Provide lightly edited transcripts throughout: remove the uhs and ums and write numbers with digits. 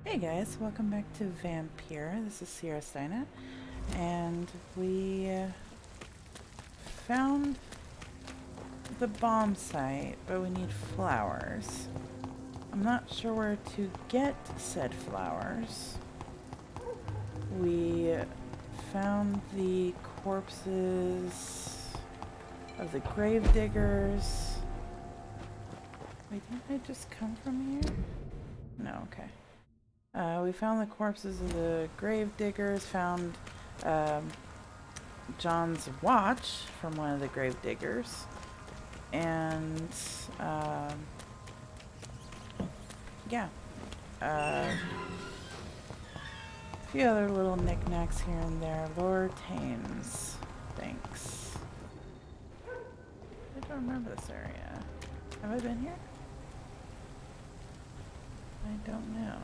Hey guys, welcome back to Vampyr. This is Ciarasteina, and we found the bomb site, but we need flowers. I'm not sure where to get said flowers. We found the corpses of the grave diggers. Wait, didn't I just come from here? No, okay. We found the corpses of the grave diggers, found John's watch from one of the grave diggers, and yeah, a few other little knickknacks here and there. Lord Thames, thanks. I don't remember this area. Have I been here? I don't know.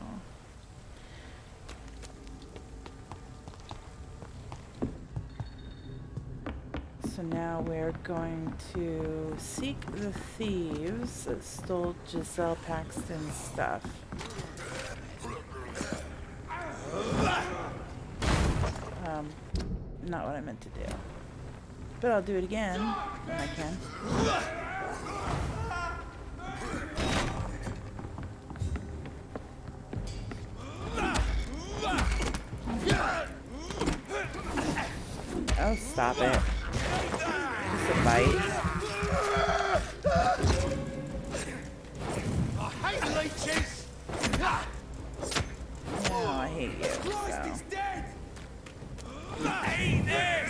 So now we're going to seek the thieves that stole Giselle Paxton's stuff. Not what I meant to do. But I'll do it again when I can. Oh, stop it. Just a bite. I hate leeches! No, I hate you. Christ, he's So. dead! Eat this!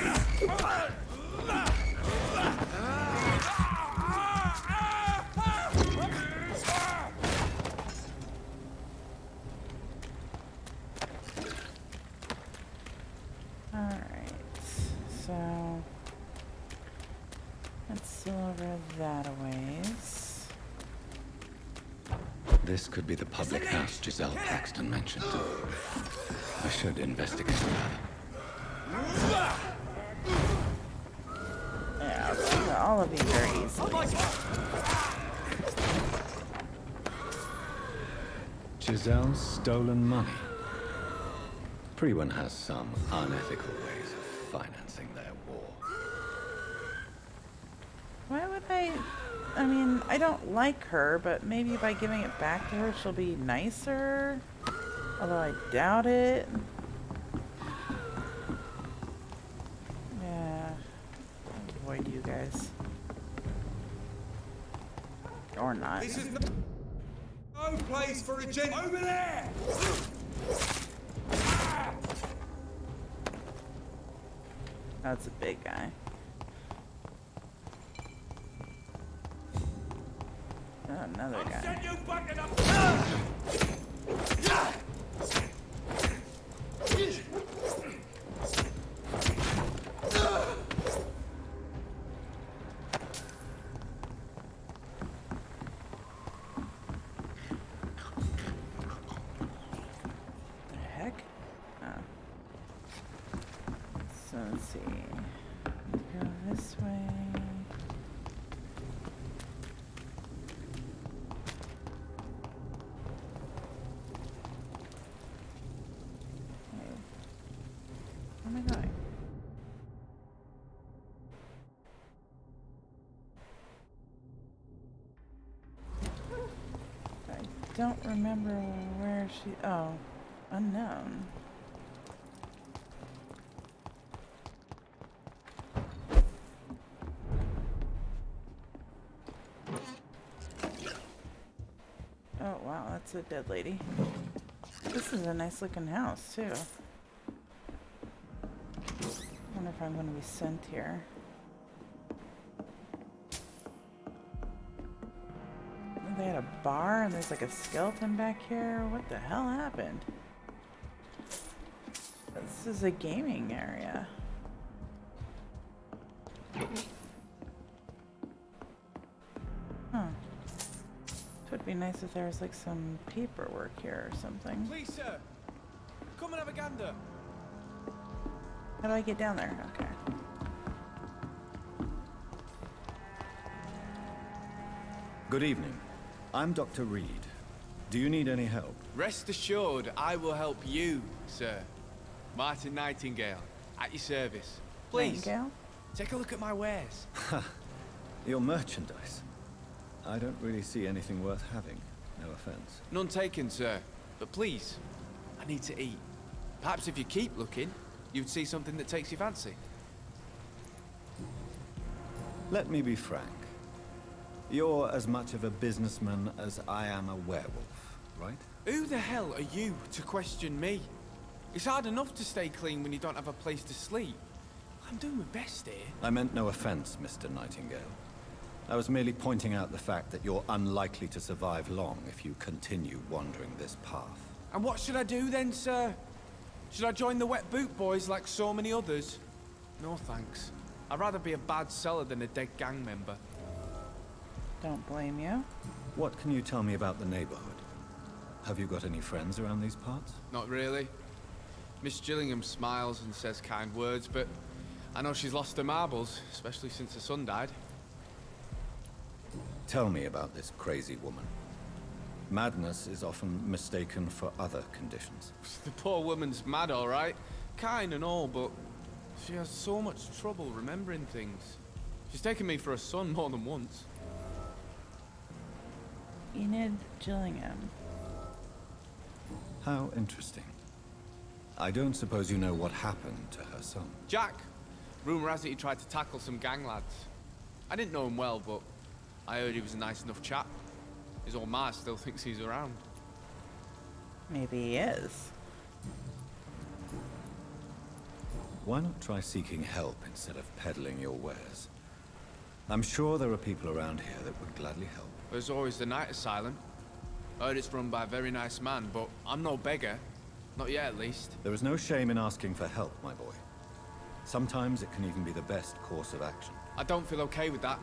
Alright. So let's still over that a ways. This could be the public house Giselle Paxton mentioned. I should investigate that. Yeah, I'll kill all of you very easily. Giselle's stolen money. Pretty one has some unethical ways of financing their war. Why would I mean, I don't like her, but maybe by giving it back to her she'll be nicer. Although I doubt it. Yeah. Avoid you guys. Or not. This is no place for a gent over there! That's a big guy. Oh, another guy. Send you back in The heck? Oh. So let's see. Go this way. Where am I going? I don't remember where she... Oh, unknown. Oh, wow, that's a dead lady. This is a nice looking house, too. I wonder if I'm going to be sent here. They had a bar and there's like a skeleton back here. What the hell happened? This is a gaming area. Huh. It would be nice if there was like some paperwork here or something. Please, sir. Come and have a gander. How do I get down there? Okay. Good evening. I'm Dr. Reed. Do you need any help? Rest assured, I will help you, sir. Martin Nightingale, at your service. Please, Nightingale? take a look at my wares. Your merchandise. I don't really see anything worth having. No offense. None taken, sir. But please, I need to eat. Perhaps if you keep looking, you'd see something that takes your fancy. Let me be frank. You're as much of a businessman as I am a werewolf, right? Who the hell are you to question me? It's hard enough to stay clean when you don't have a place to sleep. I'm doing my best here. I meant no offense, Mr. Nightingale. I was merely pointing out the fact that you're unlikely to survive long if you continue wandering this path. And what should I do then, sir? Should I join the Wet Boot Boys like so many others? No thanks. I'd rather be a bad seller than a dead gang member. Don't blame you. What can you tell me about the neighborhood? Have you got any friends around these parts? Not really. Miss Gillingham smiles and says kind words, but I know she's lost her marbles, especially since her son died. Tell me about this crazy woman. Madness is often mistaken for other conditions. The poor woman's mad, all right. Kind and all, but she has so much trouble remembering things. She's taken me for a son more than once. Enid Gillingham. How interesting. I don't suppose you know what happened to her son. Jack! Rumour has it he tried to tackle some gang lads. I didn't know him well, but I heard he was a nice enough chap. His old ma still thinks he's around. Maybe he is. Why not try seeking help instead of peddling your wares? I'm sure there are people around here that would gladly help. There's always the night asylum. I heard it's run by a very nice man, but I'm no beggar. Not yet, at least. There is no shame in asking for help, my boy. Sometimes it can even be the best course of action. I don't feel okay with that.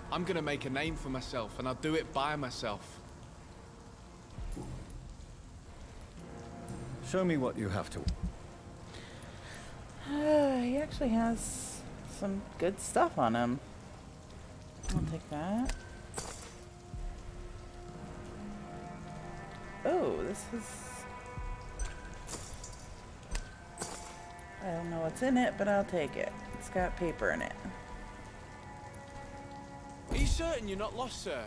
I'm gonna make a name for myself, and I'll do it by myself. Show me what you have to... He actually has some good stuff on him. I'll take that. Oh, this is... I don't know what's in it, but I'll take it. It's got paper in it. Are you certain you're not lost, sir?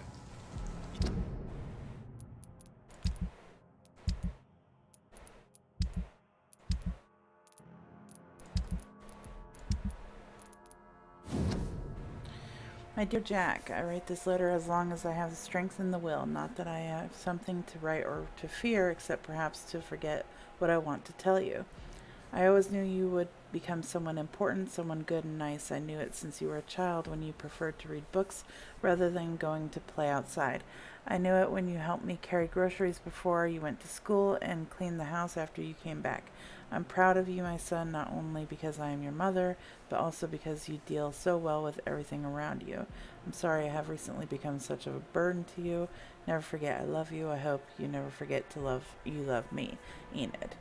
My dear Jack, I write this letter as long as I have the strength and the will. Not that I have something to write or to fear, except perhaps to forget what I want to tell you. I always knew you would become someone important, someone good and nice. I knew it since you were a child when you preferred to read books rather than going to play outside. I knew it when you helped me carry groceries before you went to school and clean the house after you came back. I'm proud of you, my son, not only because I am your mother, but also because you deal so well with everything around you. I'm sorry I have recently become such a burden to you. Never forget I love you. I hope you never forget to love me, Enid.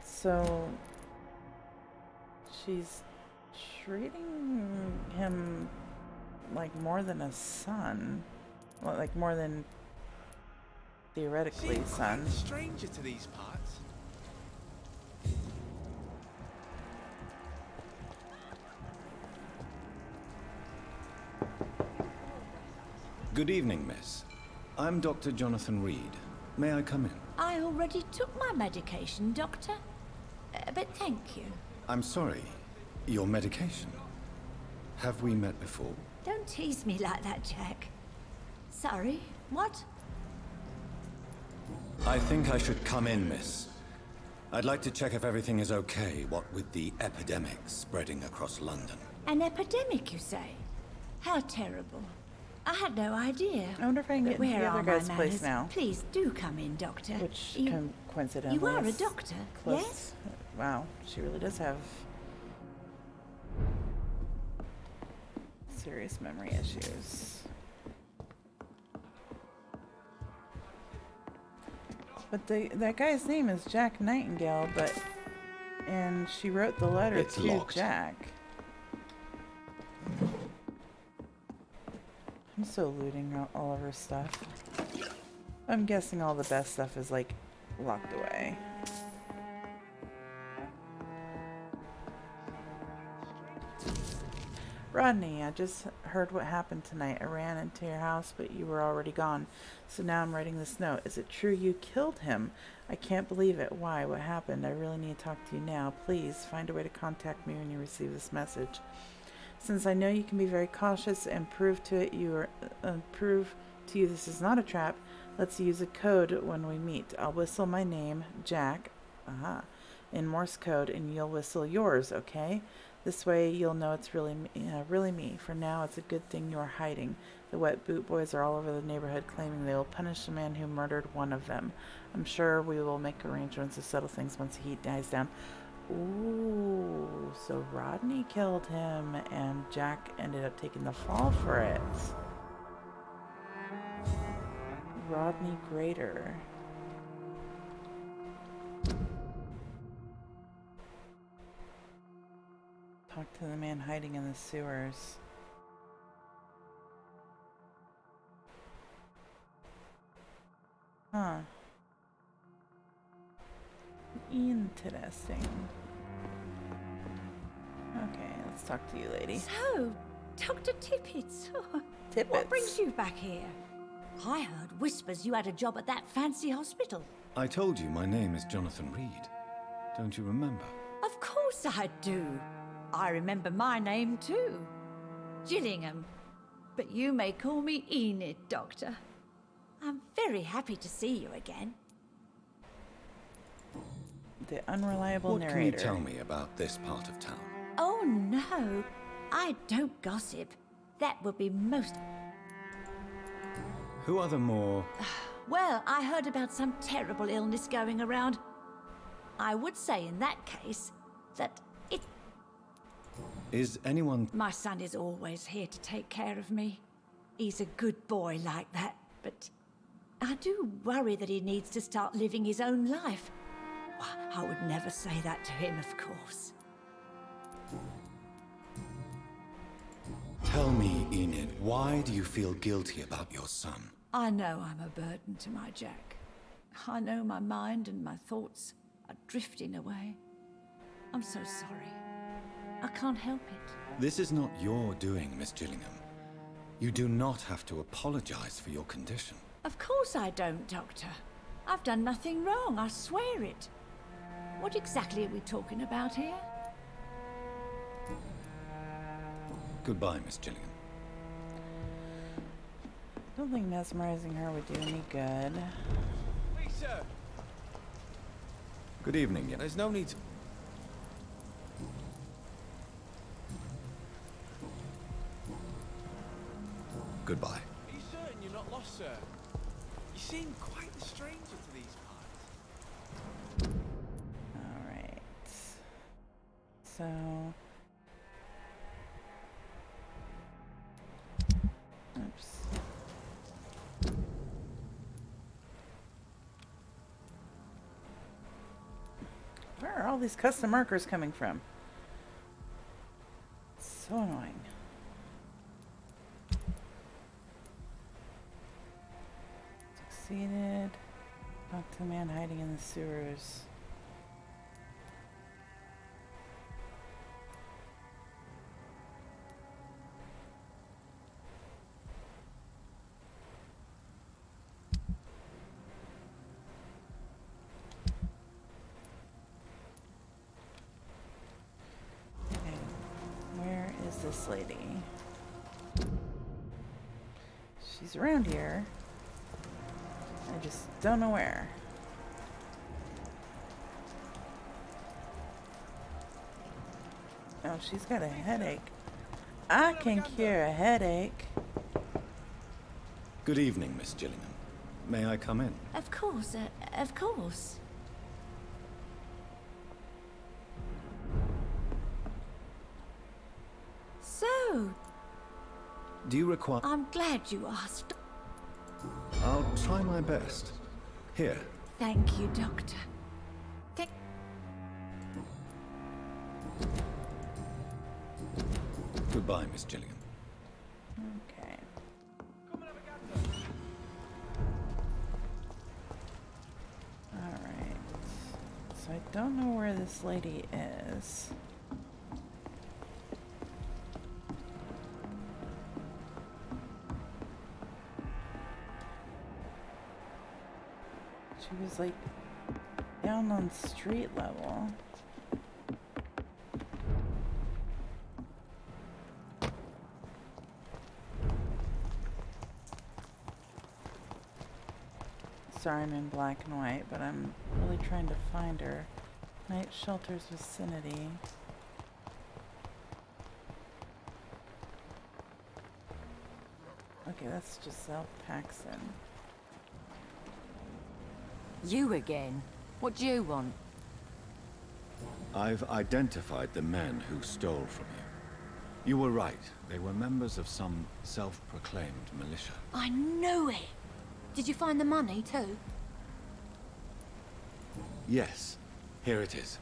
So she's treating him like more than a son. Well, like more than theoretically son. I'm a stranger to these parts. Good evening, miss. I'm Dr. Jonathan Reed. May I come in? I already took my medication, Doctor. But thank you. I'm sorry. Your medication? Have we met before? Don't tease me like that, Jack. Sorry, what? I think I should come in, miss. I'd like to check if everything is okay, what with the epidemic spreading across London. An epidemic, you say? How terrible. I had no idea. I wonder if I can get But into the where other are my guy's place manners? now. Please do come in, Doctor. Which You coincidentally are a is doctor, close. yes? Wow, she really does have serious memory issues. But that guy's name is Jack Nightingale, and she wrote the letter It's to locked. Jack. I'm still looting all of her stuff. I'm guessing all the best stuff is like locked away. Rodney, I just heard what happened tonight. I ran into your house, but you were already gone. So now I'm writing this note. Is it true you killed him? I can't believe it. Why? What happened? I really need to talk to you now. Please find a way to contact me when you receive this message. Since I know you can be very cautious and prove to you this is not a trap, let's use a code when we meet. I'll whistle my name, Jack, in Morse code, and you'll whistle yours, okay? This way you'll know it's really me. For now, it's a good thing you're hiding. The wet boot boys are all over the neighborhood claiming they will punish the man who murdered one of them. I'm sure we will make arrangements to settle things once the heat dies down. Ooh, so Rodney killed him and Jack ended up taking the fall for it. Rodney Grader. Talk to the man hiding in the sewers. Huh. Interesting. Okay, let's talk to you, lady. So, Dr. Tippett, Tippett. what brings you back here? I heard whispers you had a job at that fancy hospital. I told you my name is Jonathan Reed. Don't you remember? Of course I do. I remember my name too. Gillingham. But you may call me Enid, Doctor. I'm very happy to see you again. The unreliable What narrator. can you tell me about this part of town? Oh no, I don't gossip. That would be most... Who are the more... Well, I heard about some terrible illness going around. I would say in that case that it... Is anyone... My son is always here to take care of me. He's a good boy like that, but I do worry that he needs to start living his own life. I would never say that to him, of course. Tell me, Enid, why do you feel guilty about your son? I know I'm a burden to my Jack. I know my mind and my thoughts are drifting away. I'm so sorry. I can't help it. This is not your doing, Miss Gillingham. You do not have to apologize for your condition. Of course I don't, Doctor. I've done nothing wrong, I swear it. What exactly are we talking about here? Goodbye, Miss Gillingham. Don't think mesmerizing her would do any good. Lisa! Good evening, young. There's no need to... Goodbye. Are you certain you're not lost, sir? You seem quite the stranger to these parts. Alright. So... Oops. Where are all these custom markers coming from? So annoying. Succeeded. Talk to the man hiding in the sewers. Okay, where is this lady? She's around here. I just don't know where. Oh, she's got a headache. I can cure a headache. Good evening, Miss Gillingham. May I come in? Of course, of course. So, Do you require... I'm glad you asked. I'll try my best. Here. Thank you, Doctor. Thank... Goodbye, Miss Gillingham. Okay. So I don't know where this lady is. She was like down on street level. Sorry, I'm in black and white, but I'm really trying to find her. Night Shelter's vicinity. Okay, that's Giselle Paxson. You again? What do you want? I've identified the men who stole from you. You were right. They were members of some self-proclaimed militia. I knew it! Did you find the money too? Yes, here it is.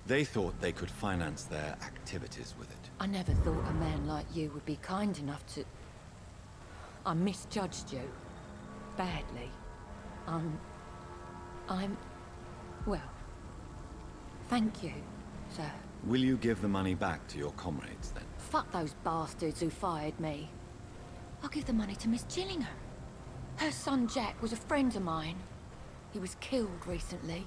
They thought they could finance their activities with it. I never thought a man like you would be kind enough to... I misjudged you. Badly. Well... Thank you, sir. Will you give the money back to your comrades, then? Fuck those bastards who fired me. I'll give the money to Miss Gillingham. Her son Jack was a friend of mine. He was killed recently.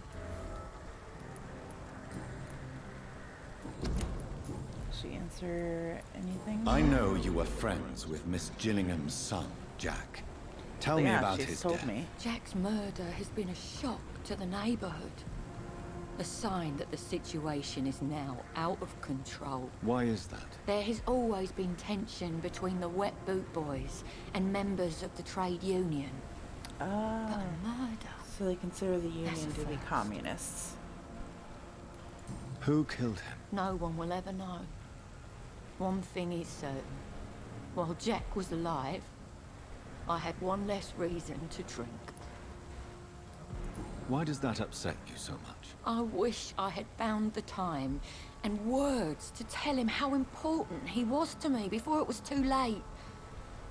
She answer anything? I know you were friends with Miss Gillingham's son, Jack. Tell me about his death. Me. Jack's murder has been a shock to the neighborhood. A sign that the situation is now out of control. Why is that? There has always been tension between the Wet Boot Boys and members of the trade union. But a murder... So they consider the union That's a to be first. communists. Who killed him? No one will ever know. One thing is certain. While Jack was alive, I had one less reason to drink. Why does that upset you so much? I wish I had found the time and words to tell him how important he was to me before it was too late.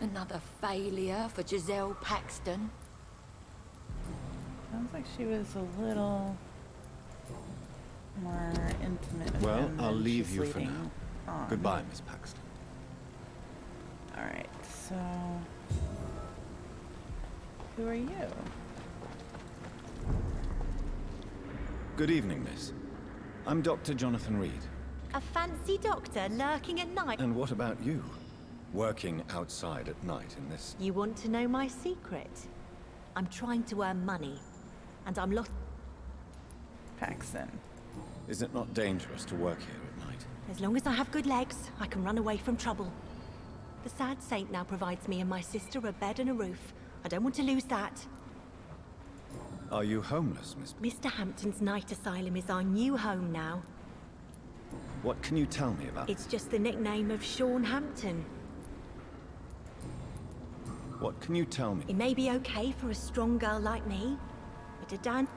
Another failure for Giselle Paxton. Sounds like she was a little more intimate with Well, him I'll than leave she's you for leading now. on. Goodbye, Miss Paxton. Alright, so... Who are you? Good evening, miss. I'm Dr. Jonathan Reed. A fancy doctor lurking at night. And what about you? Working outside at night in this... You want to know my secret? I'm trying to earn money, and I'm lost. Paxson. Is it not dangerous to work here at night? As long as I have good legs, I can run away from trouble. The sad saint now provides me and my sister a bed and a roof. I don't want to lose that. Are you homeless, Miss... Mr. Hampton's night asylum is our new home now. What can you tell me about... It's just the nickname of Sean Hampton. What can you tell me? It may be okay for a strong girl like me, but a Dan...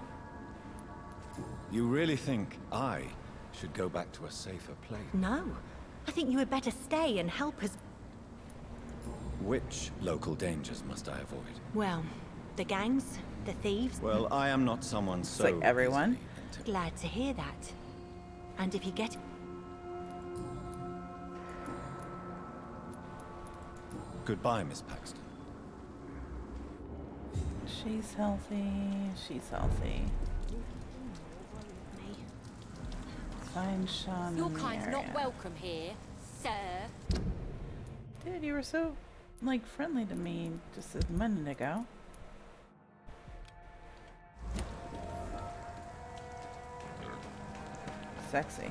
You really think I should go back to a safer place? No. I think you had better stay and help us. Which local dangers must I avoid? Well, the gangs, the thieves. Well, I am not someone so... like everyone. easily intimidated. Glad to hear that. And if you get... Goodbye, Miss Paxton. She's healthy. She's healthy. Find Sean Your in the kind's area. not welcome here, sir. Dude, you were so, like, friendly to me just a minute ago. Sexy.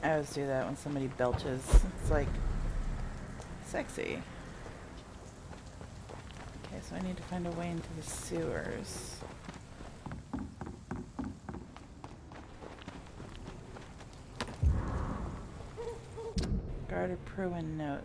I always do that when somebody belches. It's like, sexy. Okay, so I need to find a way into the sewers. Guarded Pruin note.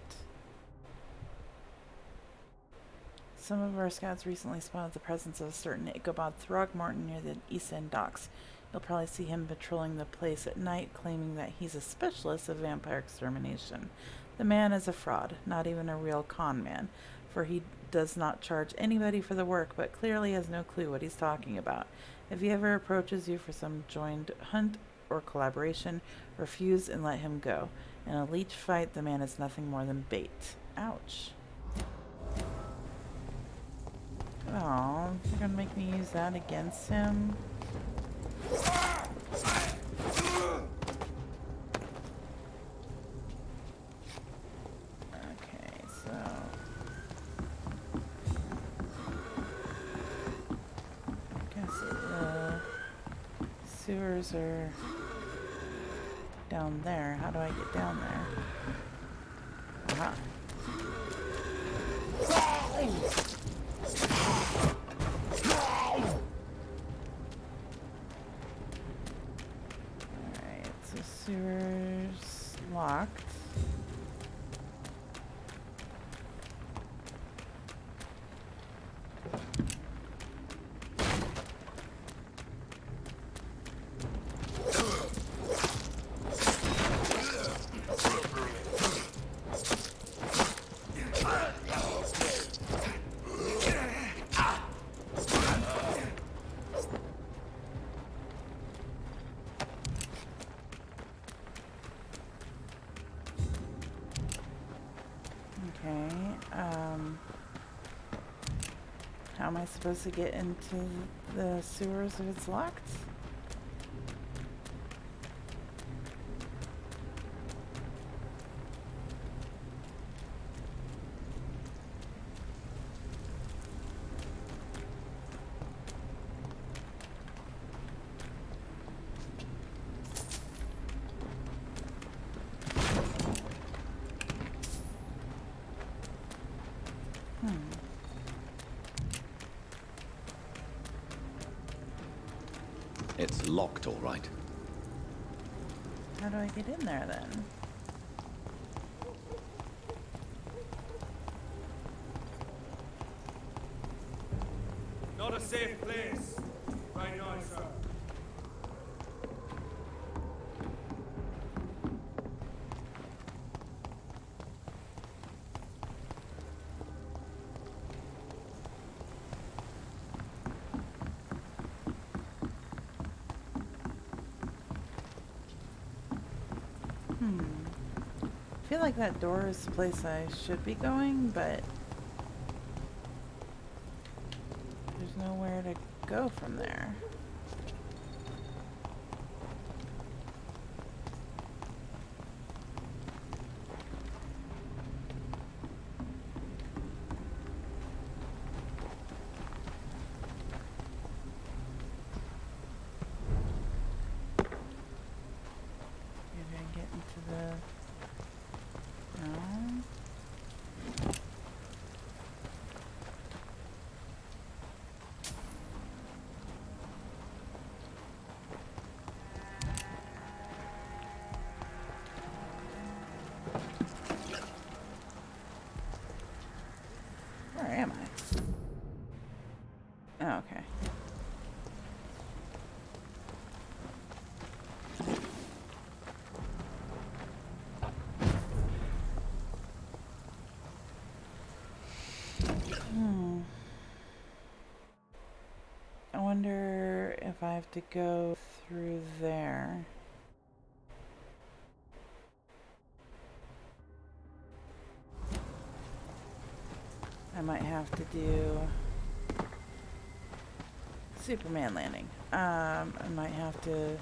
Some of our scouts recently spotted the presence of a certain Ichabod Throgmorton near the East End docks. You'll probably see him patrolling the place at night, claiming that he's a specialist of vampire extermination. The man is a fraud, not even a real con man, for he does not charge anybody for the work, but clearly has no clue what he's talking about. If he ever approaches you for some joined hunt or collaboration, refuse and let him go. In a leech fight, the man is nothing more than bait. Ouch. Oh, you're gonna make me use that against him? Okay, so... I guess the sewers are down there. How do I get down there? Aha. Alright, so sewers locked. How am I supposed to get into the sewers if it's locked? It's locked, all right. How do I get in there then? Not a safe place. Right now, sir. I feel like that door is the place I should be going, but there's nowhere to go from there. Maybe I get into the... No. Where am I? Oh, okay. I wonder if I have to go through there. I might have to do Superman landing. I might have to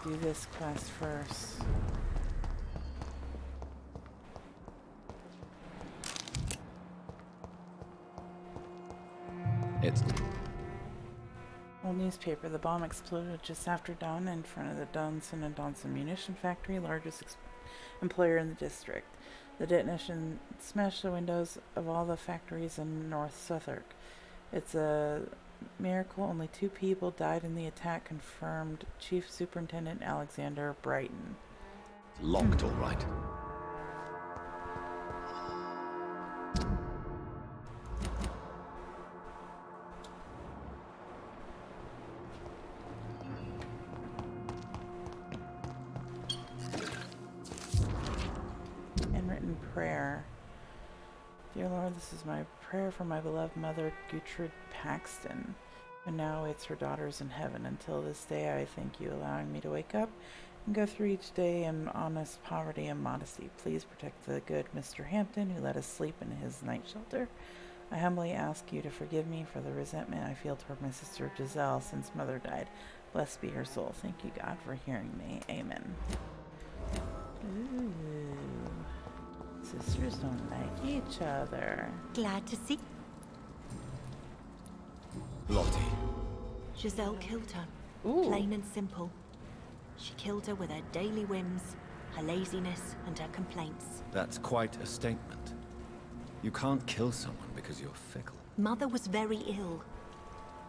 do this quest first. It's... Old newspaper. The bomb exploded just after dawn in front of the Donson & Donson munition factory, largest employer in the district. The detonation smashed the windows of all the factories in North Southwark. It's a miracle only 2 people died in the attack, confirmed Chief Superintendent Alexander Brighton. locked, all right. Prayer. Dear Lord, this is my prayer for my beloved mother, Gertrude Paxton, who now awaits her daughters in heaven. Until this day, I thank you, allowing me to wake up and go through each day in honest poverty and modesty. Please protect the good Mr. Hampton, who let us sleep in his night shelter. I humbly ask you to forgive me for the resentment I feel toward my sister Giselle since Mother died. Blessed be her soul. Thank you, God, for hearing me. Amen. Ooh. Sisters don't like each other. Glad to see. Lottie. Giselle killed her. Ooh. Plain and simple. She killed her with her daily whims, her laziness, and her complaints. That's quite a statement. You can't kill someone because you're fickle. Mother was very ill,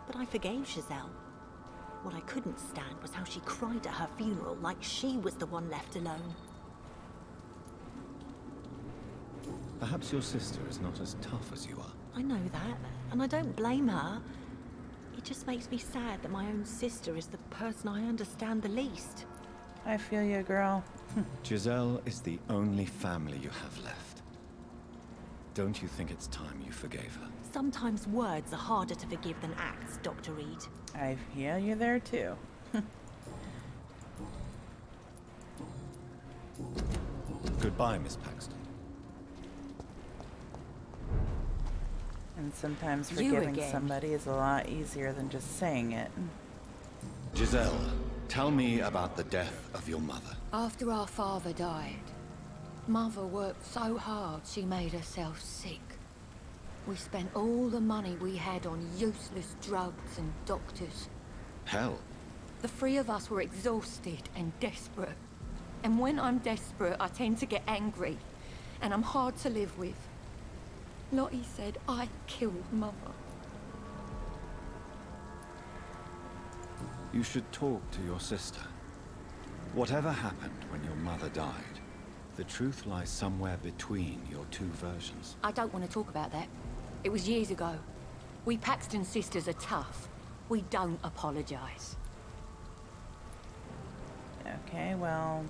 but I forgave Giselle. What I couldn't stand was how she cried at her funeral like she was the one left alone. Perhaps your sister is not as tough as you are. I know that, and I don't blame her. It just makes me sad that my own sister is the person I understand the least. I feel you, girl. Giselle is the only family you have left. Don't you think it's time you forgave her? Sometimes words are harder to forgive than acts, Dr. Reed. I feel you there, too. Goodbye, Miss Paxton. And sometimes You forgiving again. somebody is a lot easier than just saying it. Giselle, tell me about the death of your mother. After our father died, Mother worked so hard she made herself sick. We spent all the money we had on useless drugs and doctors. Hell, The three of us were exhausted and desperate. And when I'm desperate, I tend to get angry. And I'm hard to live with. Lottie said I killed Mother. you should talk to your sister. Whatever happened when your mother died, the truth lies somewhere between your two versions. I don't want to talk about that. It was years ago. We Paxton sisters are tough. We don't apologize. Okay, well...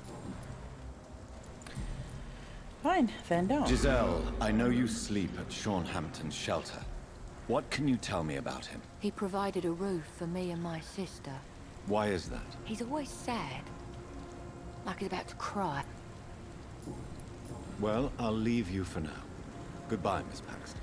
Fine, then don't. Giselle, I know you sleep at Sean Hampton's shelter. What can you tell me about him? He provided a roof for me and my sister. Why is that? He's always sad. Like he's about to cry. Well, I'll leave you for now. Goodbye, Miss Paxton.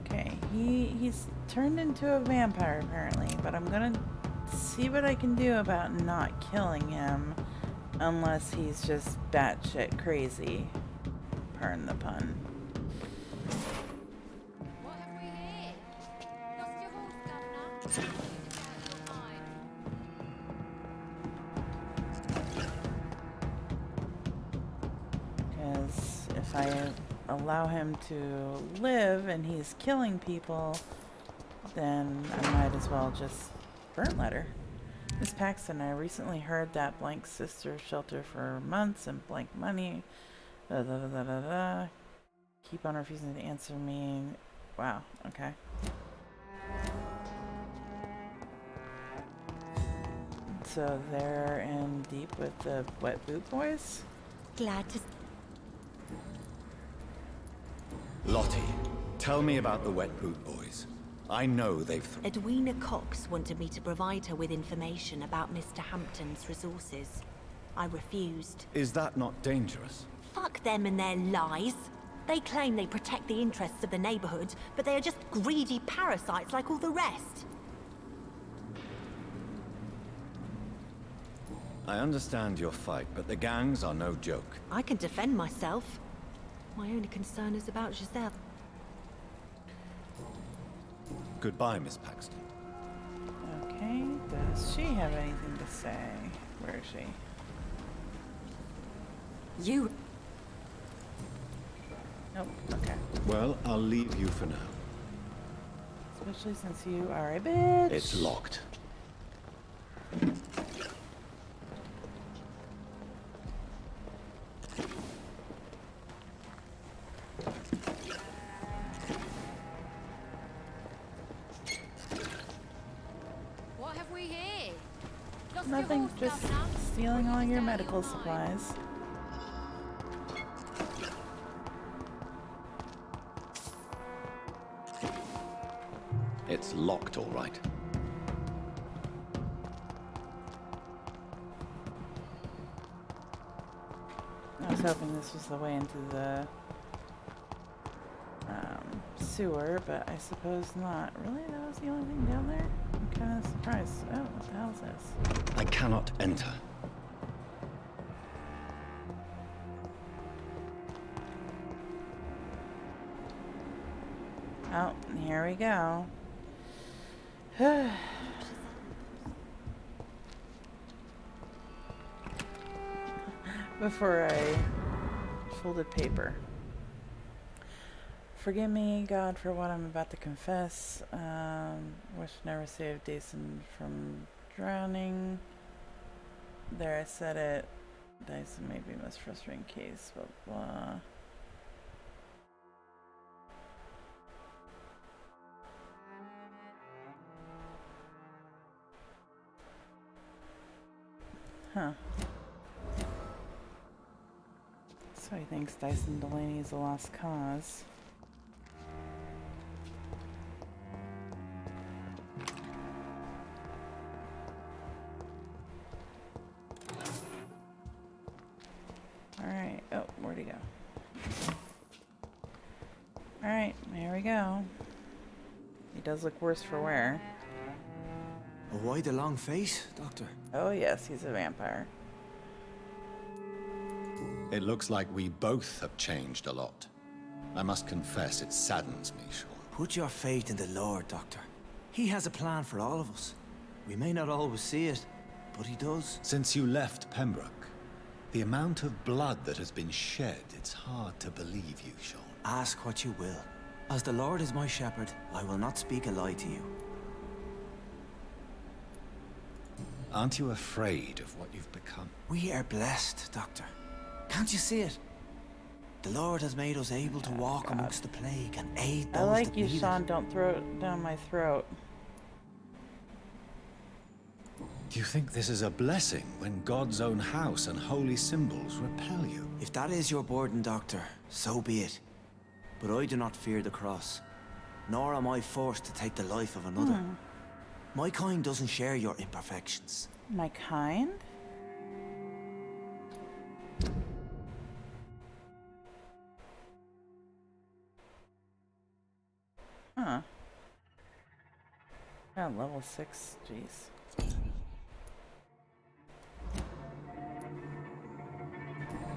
Okay, he's turned into a vampire apparently, but I'm gonna see what I can do about not killing him unless he's just batshit crazy. Pardon the pun. What have we here? Lost your horse, Governor? Because if I allow him to live and he's killing people, then I might as well just burn letter. Miss Paxton, I recently heard that blank sister shelter for months and blank money. Da, da, da, da, da, da. Keep on refusing to answer me. Wow, okay. So they're in deep with the Wet Boot Boys? Glad to... Lottie, tell me about the Wet Boot Boys. I know they've... Edwina Cox wanted me to provide her with information about Mr. Hampton's resources. I refused. Is that not dangerous? Fuck them and their lies. They claim they protect the interests of the neighborhood, but they are just greedy parasites like all the rest. I understand your fight, but the gangs are no joke. I can defend myself. My only concern is about Giselle. Goodbye, Miss Paxton. Okay, does she have anything to say? Where is she? You... Nope, okay. Well, I'll leave you for now. Especially since you are a bitch. It's locked. Nothing, just stealing all your medical supplies. It's locked, all right. I was hoping this was the way into the sewer, but I suppose not. Really? That was the only thing down there? I'm kind of surprised. Oh, what the hell is this? I cannot enter. Oh, here we go. Before I folded paper. Forgive me, God, for what I'm about to confess. Wish never saved Dyson from drowning. There, I said it. Dyson may be the most frustrating case, blah blah. Huh. So he thinks Dyson Delaney is a lost cause. Alright. Oh, where'd he go? Alright, here we go. He does look worse for wear. Why the long face, Doctor? Oh yes, he's a vampire. It looks like we both have changed a lot. I must confess, it saddens me, Sean. Put your faith in the Lord, Doctor. He has a plan for all of us. We may not always see it, but he does. Since you left Pembroke, the amount of blood that has been shed, it's hard to believe you, Sean. Ask what you will. As the Lord is my shepherd, I will not speak a lie to you. Aren't you afraid of what you've become? We are blessed, Doctor. Can't you see it? The Lord has made us able to walk amongst the plague and aid those I like that you, need Sean. it. Don't throw it down my throat. Do you think this is a blessing when God's own house and holy symbols repel you? If that is your burden, Doctor, so be it. But I do not fear the cross, nor am I forced to take the life of another. My kind doesn't share your imperfections. My kind? Huh. Yeah, level 6, jeez.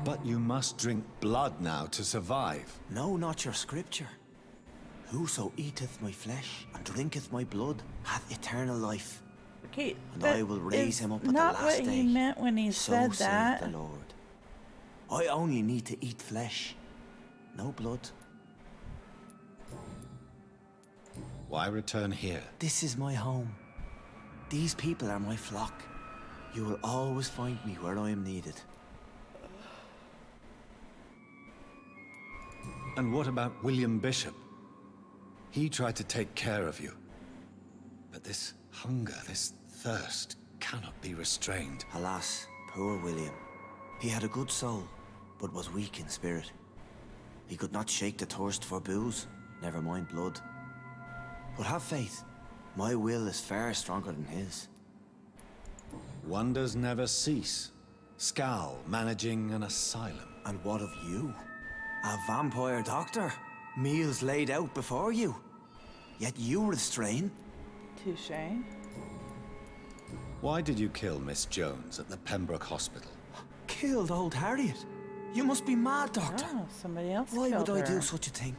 But you must drink blood now to survive. No, not your scripture. Whoso eateth my flesh and drinketh my blood hath eternal life, Okay, and that I will raise is him up at the not last what day. he meant when he So said saith that. the Lord. I only need to eat flesh, no blood. Why return here? This is my home. These people are my flock. You will always find me where I am needed. And what about William Bishop? He tried to take care of you. But this hunger, this thirst, cannot be restrained. Alas, poor William. He had a good soul, but was weak in spirit. He could not shake the thirst for booze, never mind blood. But have faith. My will is far stronger than his. Wonders never cease. Skal managing an asylum. And what of you? A vampire doctor? Meals laid out before you. Yet you restrain? Touché. Why did you kill Miss Jones at the Pembroke Hospital? Killed old Harriet? You must be mad, Doctor. Oh, somebody else Why killed would I her. do such a thing?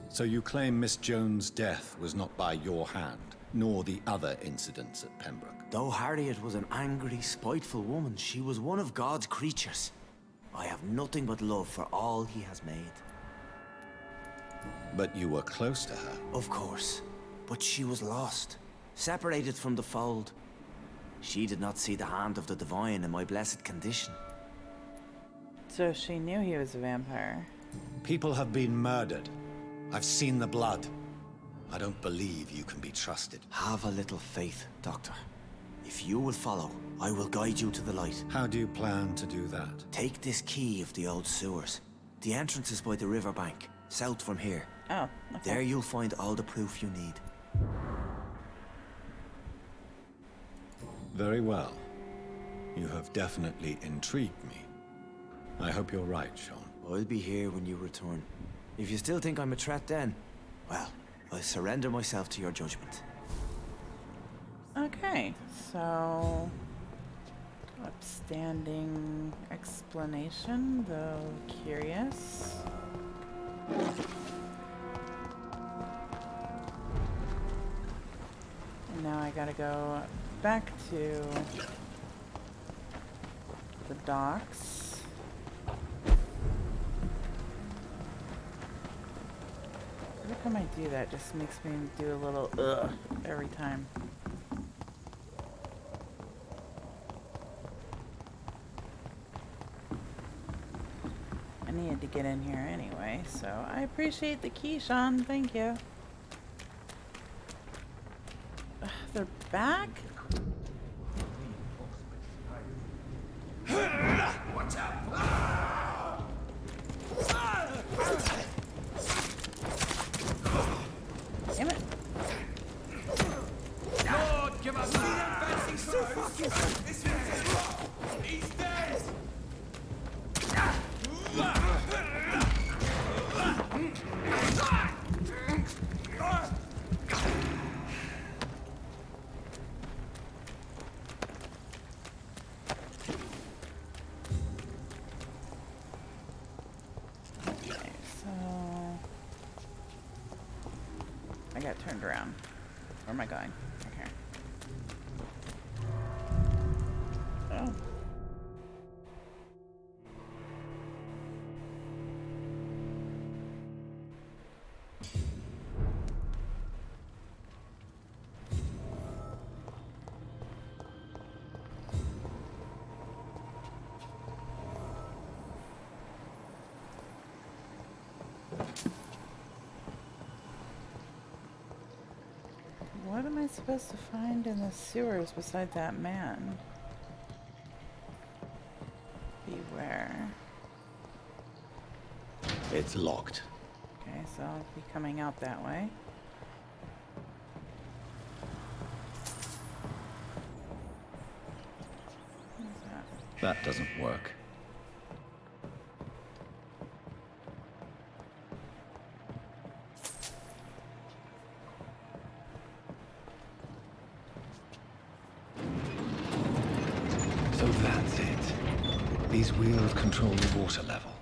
So you claim Miss Jones' death was not by your hand, nor the other incidents at Pembroke? Though Harriet was an angry, spiteful woman, she was one of God's creatures. I have nothing but love for all he has made. But you were close to her. Of course. But she was lost, separated from the fold. She did not see the hand of the divine in my blessed condition. So she knew he was a vampire. People have been murdered. I've seen the blood. I don't believe you can be trusted. Have a little faith, Doctor. If you will follow, I will guide you to the light. How do you plan to do that? Take this key of the old sewers. The entrance is by the riverbank, south from here. Oh, okay. There you'll find all the proof you need. Very well. You have definitely intrigued me. I hope you're right, Sean. I'll be here when you return. If you still think I'm a threat then, well, I surrender myself to your judgment. Okay, so upstanding explanation, though curious. And now I gotta go back to the docks. Every time I do that, just makes me do a little ugh every time. I needed to get in here anyway, so I appreciate the key, Sean. Thank you. Ugh, they're back? Watch out! Damn it. Lord, give us fancy clothes! This one's he's dead! Okay, so I got turned around. Where am I going? Okay. Oh. What am I supposed to find in the sewers beside that man? Beware. It's locked. Okay, so I'll be coming out that way. What is that? That doesn't work. So that's it. These wheels control the water level.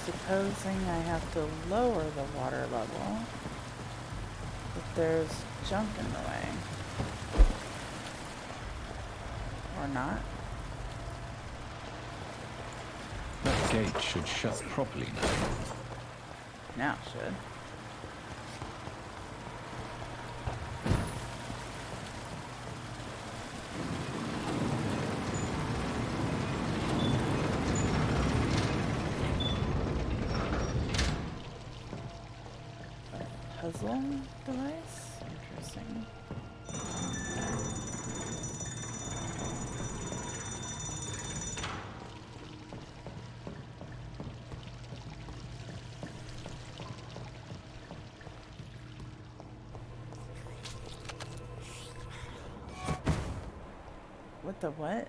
Supposing I have to lower the water level, but there's junk in the way. Or not. That gate should shut properly now. Now it should. Puzzle device? Interesting. What the what?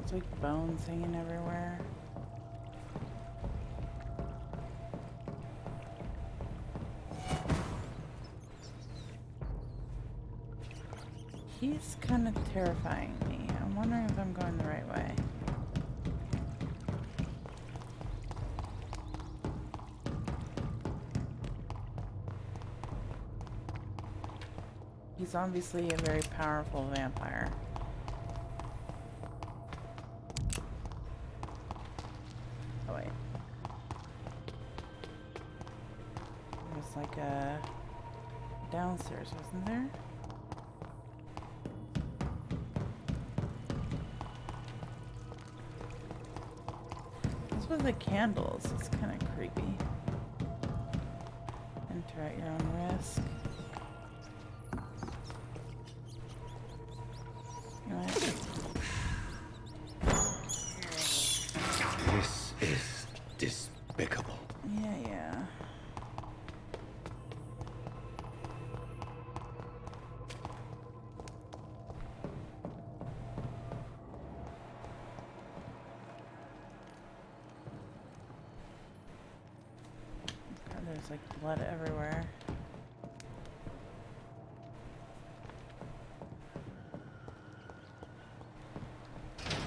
It's like bones hanging everywhere. he's kind of terrifying me. I'm wondering if I'm going the right way. He's obviously a very powerful vampire. Oh wait. There was like a downstairs, wasn't there? This with the candles. It's kind of creepy. Enter at your own risk. This is despicable. Yeah. God, there's like blood everywhere.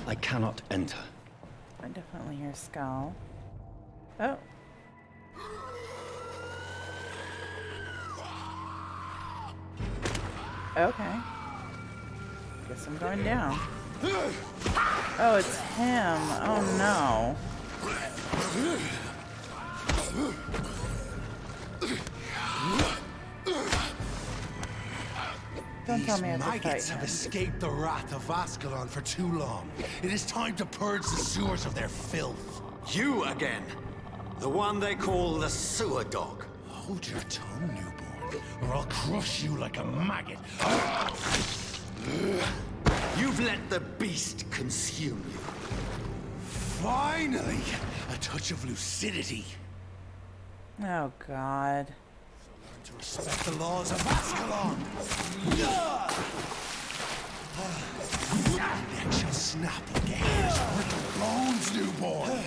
I cannot enter. I definitely hear Skal. Oh. Okay. Guess I'm going down. Oh, it's him. Oh no. Don't tell me I have to fight maggots have him. escaped the wrath of Ascalon for too long. It is time to purge the sewers of their filth. You again. The one they call the sewer dog. Hold your tongue, newborn, or I'll crush you like a maggot. You've let the beast consume you. Finally, a touch of lucidity. Oh god. To respect the laws of Ascalon. Neck shall snap like a hair's brittle bones, newborn.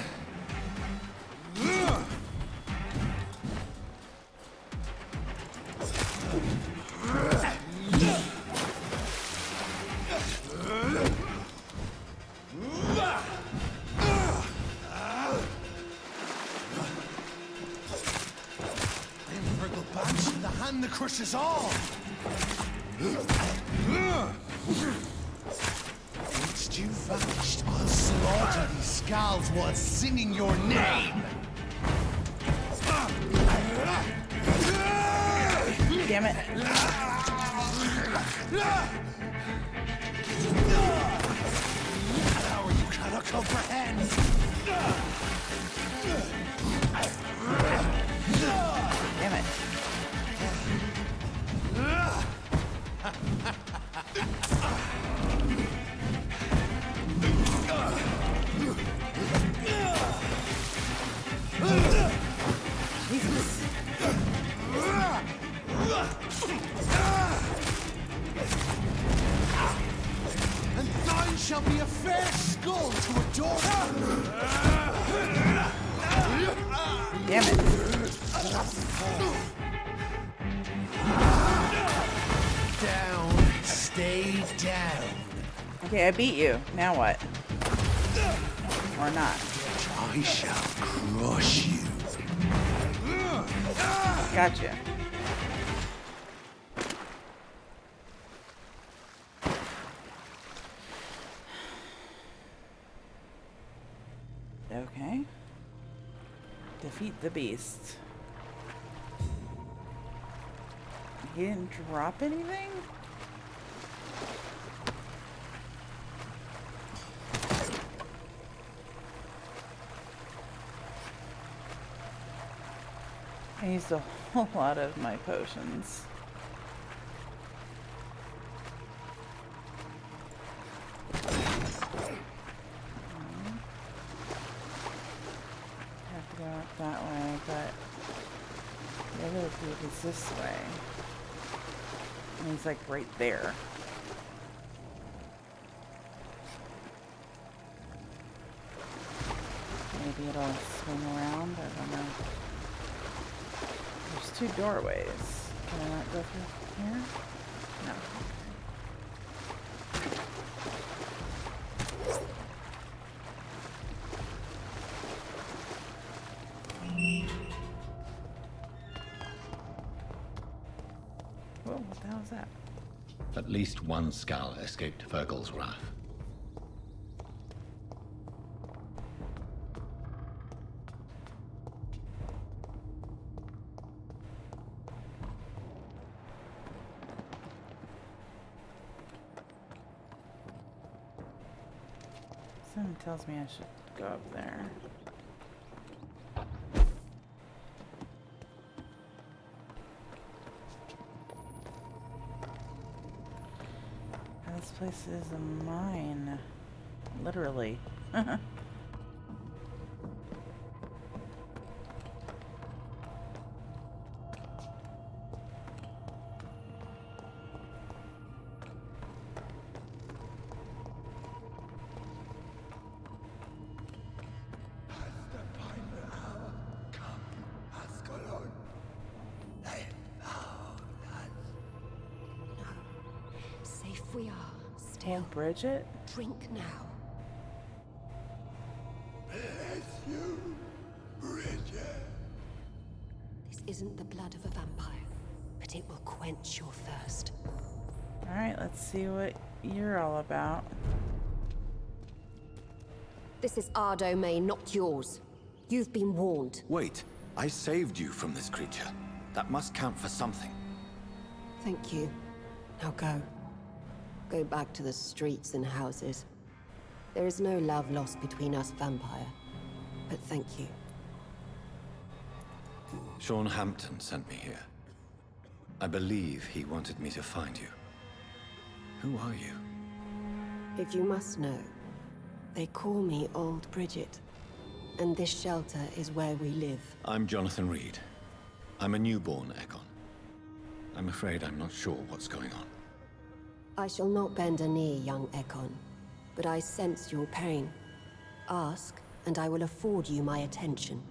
And the crushes all. Once you vanished, I'll slaughter these Skals while singing your name. Damn it. Power you cannot comprehend. Damn it. Jesus. And thine shall be a fair skull to adore. Damn it. Down, stay down. Okay, I beat you. Now what? Or not. I shall crush you. Gotcha. Okay. Defeat the beast. He didn't drop anything? I used a whole lot of my potions. Have to go up that way, but the other dude is this way. And he's like right there. Maybe it'll swing around, I don't know. There's two doorways. Can I not go through here? No. Whoa, what the hell is that? At least one Skal escaped Fergal's wrath. Something tells me I should go up there. This place is a mine. Literally. Safe we are. Oh, Still. Bridget? Drink now. This isn't the blood of a vampire, but it will quench your thirst. Alright, let's see what you're all about. This is our domain, not yours. You've been warned. Wait, I saved you from this creature. That must count for something. Thank you. Now go. Go back to the streets and houses. There is no love lost between us, Vampire. But thank you. Sean Hampton sent me here. I believe he wanted me to find you. Who are you? If you must know, they call me Old Bridget. And this shelter is where we live. I'm Jonathan Reed. I'm a newborn Ekon. I'm afraid I'm not sure what's going on. I shall not bend a knee, young Ekon, but I sense your pain. Ask, and I will afford you my attention.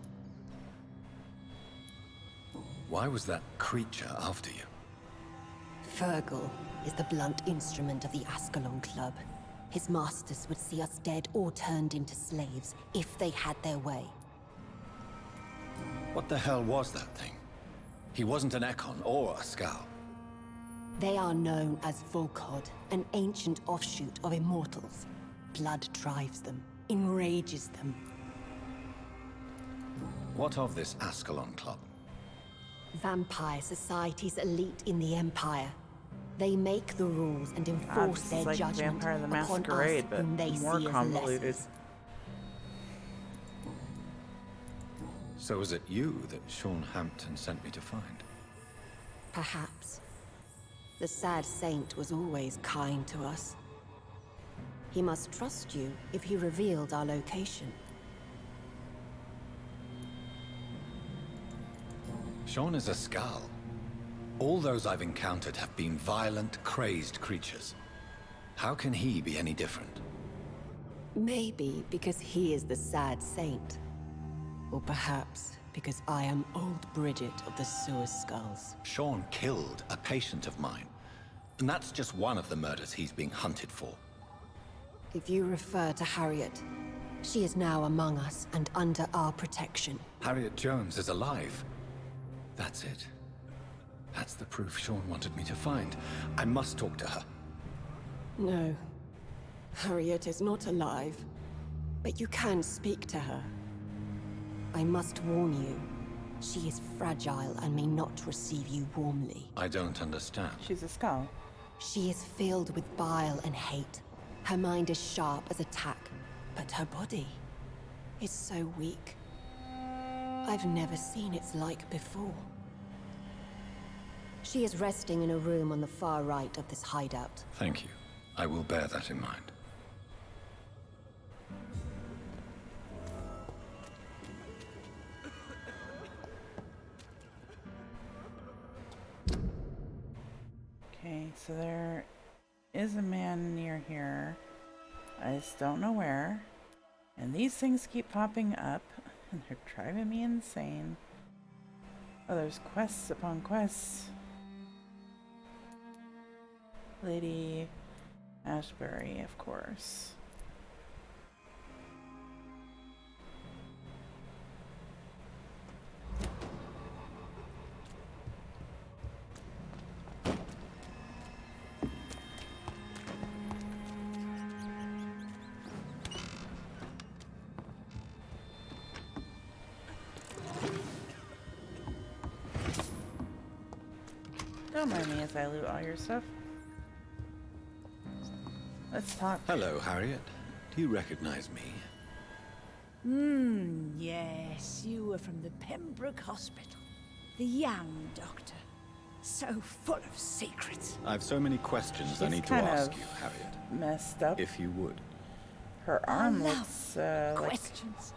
Why was that creature after you? Fergal is the blunt instrument of the Ascalon Club. His masters would see us dead or turned into slaves, if they had their way. What the hell was that thing? He wasn't an Ekon or a Skal. They are known as Volkod, an ancient offshoot of immortals. Blood drives them, enrages them. What of this Ascalon Club? Vampire Society's elite in the Empire. They make the rules and enforce This their is like judgment Vampire the upon Masquerade, us but whom they more see as convoluted. lessers. So is it you that Sean Hampton sent me to find? Perhaps. The sad saint was always kind to us. He must trust you if he revealed our location. Sean is a Skal. All those I've encountered have been violent, crazed creatures. How can he be any different? Maybe because he is the sad saint. Or perhaps because I am Old Bridget of the Sewer Skulls. Sean killed a patient of mine. And that's just one of the murders he's being hunted for. If you refer to Harriet, she is now among us and under our protection. Harriet Jones is alive. That's it. That's the proof Sean wanted me to find. I must talk to her. No. Harriet is not alive. But you can speak to her. I must warn you. She is fragile and may not receive you warmly. I don't understand. She's a Skal. She is filled with bile and hate. Her mind is sharp as a tack, but her body is so weak. I've never seen its like before. She is resting in a room on the far right of this hideout. Thank you. I will bear that in mind. Okay, so there is a man near here. I just don't know where. And these things keep popping up, and they're driving me insane. Oh, there's quests upon quests. Lady Ashbury, of course. Don't mind me as I loot all your stuff. Let's talk. Hello, Harriet. Do you recognize me? Yes, you were from the Pembroke Hospital. The young doctor. So full of secrets. I have so many questions I She's need to kind ask of you, Harriet. Messed up. If you would. Her I arm love looks like questions.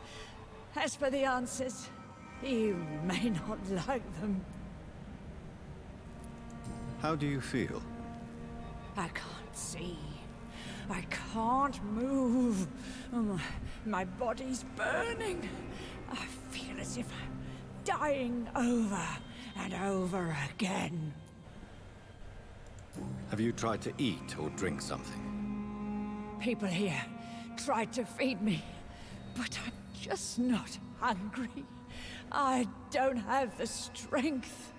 As for the answers, you may not like them. How do you feel? I can't see. I can't move. My body's burning. I feel as if I'm dying over and over again. Have you tried to eat or drink something? People here tried to feed me, but I'm just not hungry. I don't have the strength.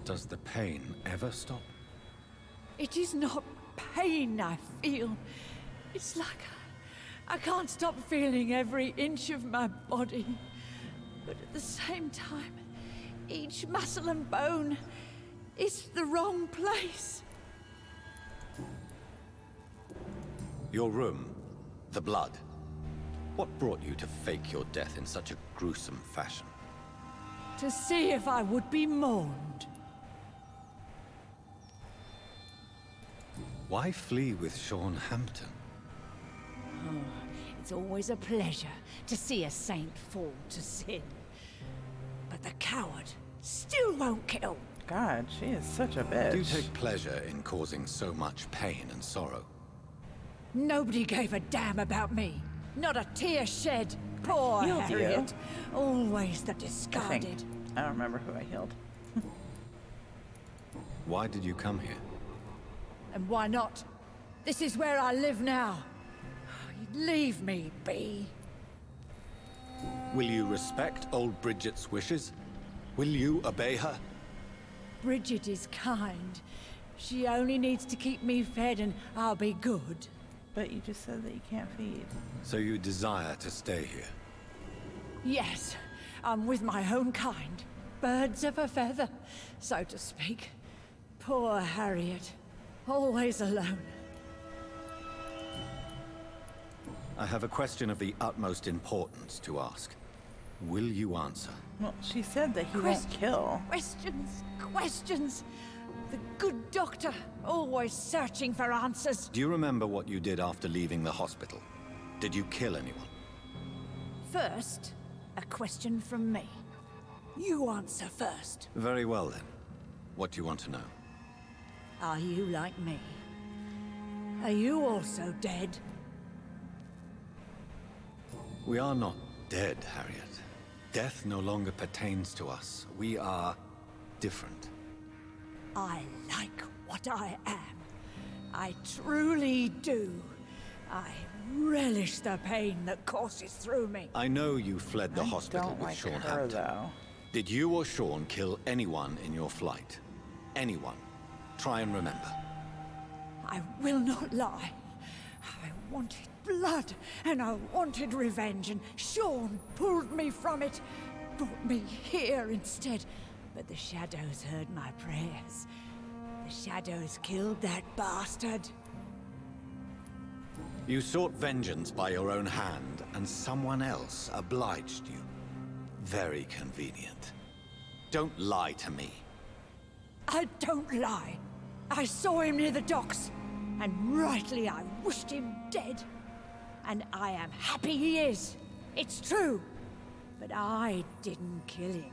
Does the pain ever stop? It is not pain I feel. It's like I can't stop feeling every inch of my body. But at the same time, each muscle and bone is the wrong place. Your room, the blood. What brought you to fake your death in such a gruesome fashion? To see if I would be mourned. Why flee with Sean Hampton? It's always a pleasure to see a saint fall to sin. But the coward still won't kill. God, she is such a bitch. Do you take pleasure in causing so much pain and sorrow? Nobody gave a damn about me. Not a tear shed. Poor Healed you. Harriet. Always the I think. discarded. I don't remember who I healed. Why did you come here? And why not? This is where I live now. Leave me be. Will you respect old Bridget's wishes? Will you obey her? Bridget is kind. She only needs to keep me fed and I'll be good. But you just said that you can't feed. So you desire to stay here? Yes, I'm with my own kind. Birds of a feather, so to speak. Poor Harriet. Always alone. I have a question of the utmost importance to ask. Will you answer? Well, she said that he won't kill. Questions. The good doctor, always searching for answers. Do you remember what you did after leaving the hospital? Did you kill anyone? First, a question from me. You answer first. Very well then. What do you want to know? Are you like me? Are you also dead? We are not dead, Harriet. Death no longer pertains to us. We are different. I like what I am. I truly do. I relish the pain that courses through me. I know you fled the I hospital don't with like Sean her, Hampton. though. Did you or Sean kill anyone in your flight? Anyone? Try and remember. I will not lie. I wanted blood, and I wanted revenge, and Sean pulled me from it, brought me here instead. But the shadows heard my prayers. The shadows killed that bastard. You sought vengeance by your own hand, and someone else obliged you. Very convenient. Don't lie to me. I don't lie. I saw him near the docks, and rightly I wished him dead. And I am happy he is. It's true. But I didn't kill him.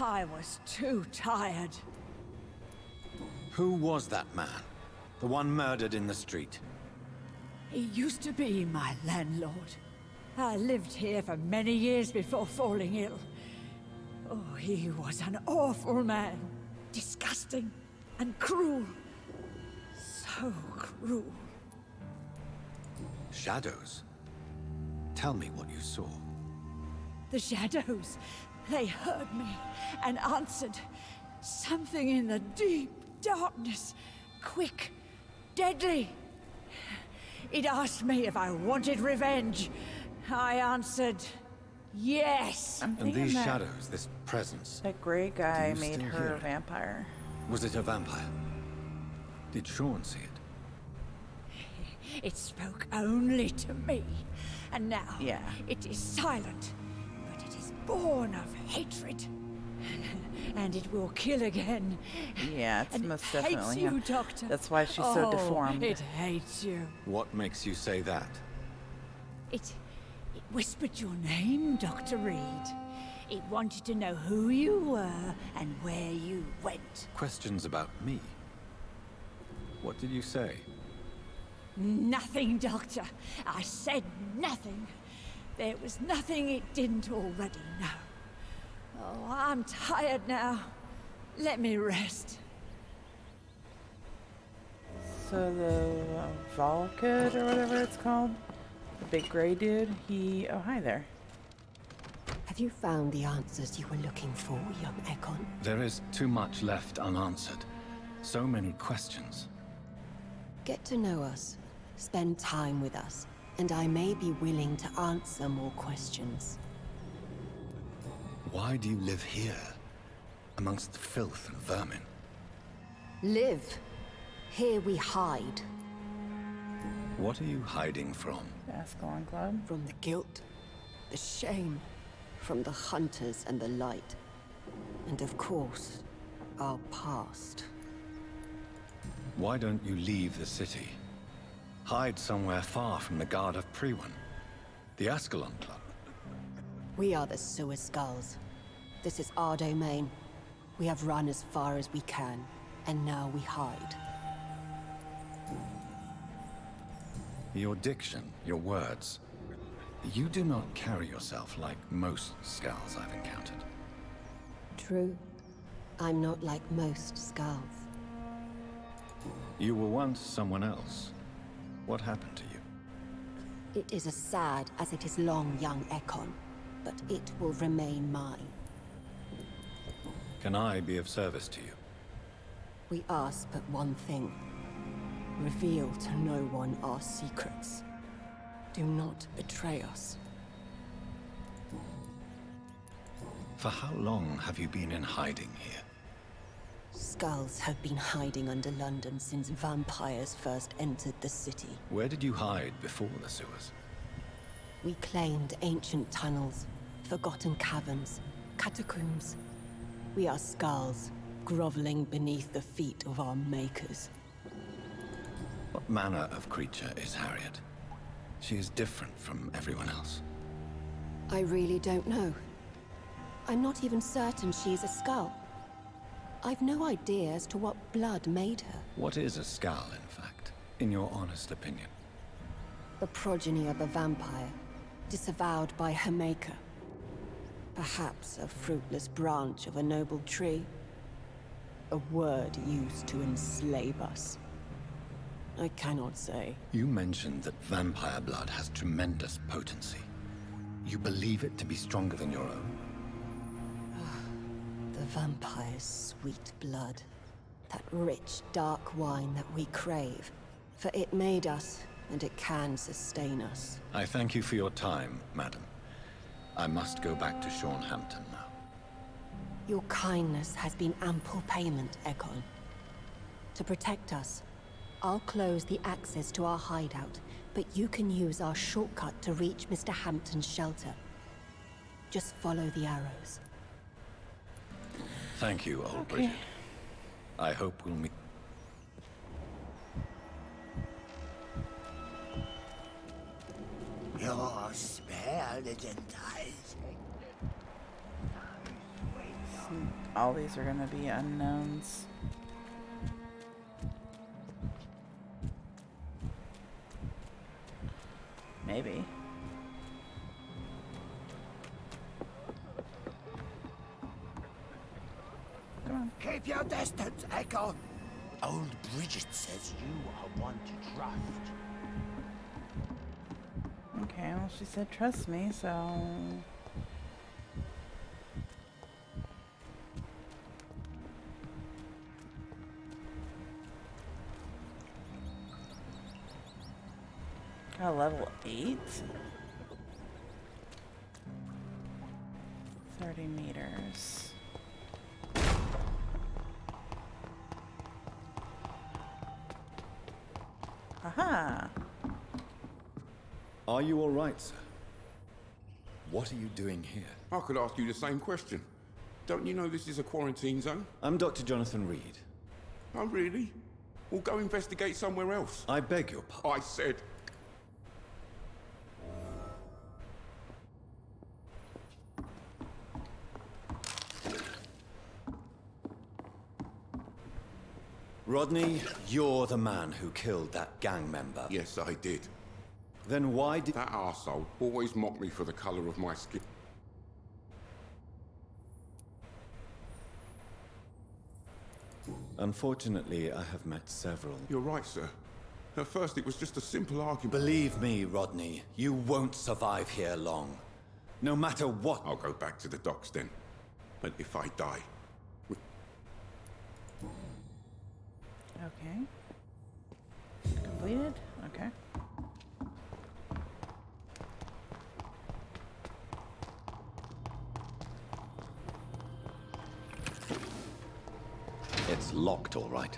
I was too tired. Who was that man? The one murdered in the street? He used to be my landlord. I lived here for many years before falling ill. Oh, he was an awful man. Disgusting and cruel. So cruel. Shadows? Tell me what you saw. The shadows, they heard me and answered. Something in the deep darkness. Quick, deadly. It asked me if I wanted revenge. I answered, Yes! I'm And thinking these that, shadows, this presence, that gray guy Do you made still her hear a it? vampire. was it a vampire? Did Sean see it? It spoke only to me. And now Yeah. it is silent. But it is born of hatred. And it will kill again. Yeah, it's And most it hates definitely you, him. Doctor. That's why she's so deformed. It hates you. What makes you say that? It whispered your name, Dr. Reed. It wanted to know who you were and where you went. Questions about me? What did you say? Nothing, Doctor. I said nothing. There was nothing it didn't already know. Oh, I'm tired now. Let me rest. So the Volkid or whatever it's called, the big gray dude, he... Oh, hi there. Have you found the answers you were looking for, young Ekon? There is too much left unanswered. So many questions. Get to know us, spend time with us, and I may be willing to answer more questions. Why do you live here, amongst the filth and vermin? Live. Here we hide. What are you hiding from? The Ascalon Club. From the guilt, the shame, from the hunters and the light. And of course, our past. Why don't you leave the city? Hide somewhere far from the Guard of Priwen. The Ascalon Club. We are the sewer Skals. This is our domain. We have run as far as we can, and now we hide. Your diction, your words. You do not carry yourself like most Skals I've encountered. True. I'm not like most Skals. You were once someone else. What happened to you? It is as sad as it is long, young Ekon, but it will remain mine. Can I be of service to you? We ask but one thing. Reveal to no one our secrets. Do not betray us. For how long have you been in hiding here? Skulls have been hiding under London since vampires first entered the city. Where did you hide before the sewers? We claimed ancient tunnels, forgotten caverns, catacombs. We are skulls, groveling beneath the feet of our makers. What manner of creature is Harriet? She is different from everyone else. I really don't know. I'm not even certain she's a skull. I've no idea as to what blood made her. What is a Skal, in fact, in your honest opinion? The progeny of a vampire, disavowed by her maker. Perhaps a fruitless branch of a noble tree. A word used to enslave us. I cannot say. You mentioned that vampire blood has tremendous potency. You believe it to be stronger than your own? The vampire's sweet blood. That rich, dark wine that we crave. For it made us, and it can sustain us. I thank you for your time, madam. I must go back to Hampton now. Your kindness has been ample payment, Ekon. To protect us, I'll close the access to our hideout, but you can use our shortcut to reach Mr. Hampton's shelter. Just follow the arrows. Thank you, old Bridget. I hope we'll meet. You're spared, Gentiles. All these are gonna be unknowns. Maybe. Come on. Keep your distance, Ekon. Old Bridget says you are one to trust. Okay, well, she said trust me, so... Got a level 8? 30 meters. Aha! Are you all right, sir? What are you doing here? I could ask you the same question. Don't you know this is a quarantine zone? I'm Dr. Jonathan Reed. Oh, really? We'll go investigate somewhere else. I beg your pardon. I said... Rodney, you're the man who killed that gang member. Yes, I did. Then why did... That arsehole always mocked me for the colour of my skin. Unfortunately, I have met several. You're right, sir. At first, it was just a simple argument. Believe me, Rodney, you won't survive here long. No matter what... I'll go back to the docks then. But if I die... Okay. Completed? Okay. It's locked, all right.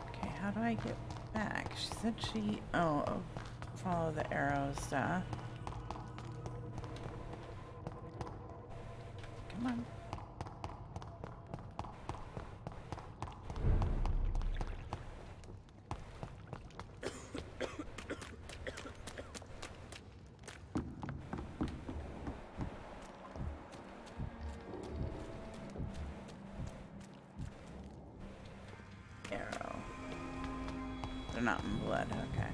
Okay, how do I get back? She said she... Oh, follow the arrows, Come on. Arrow. They're not in blood, okay.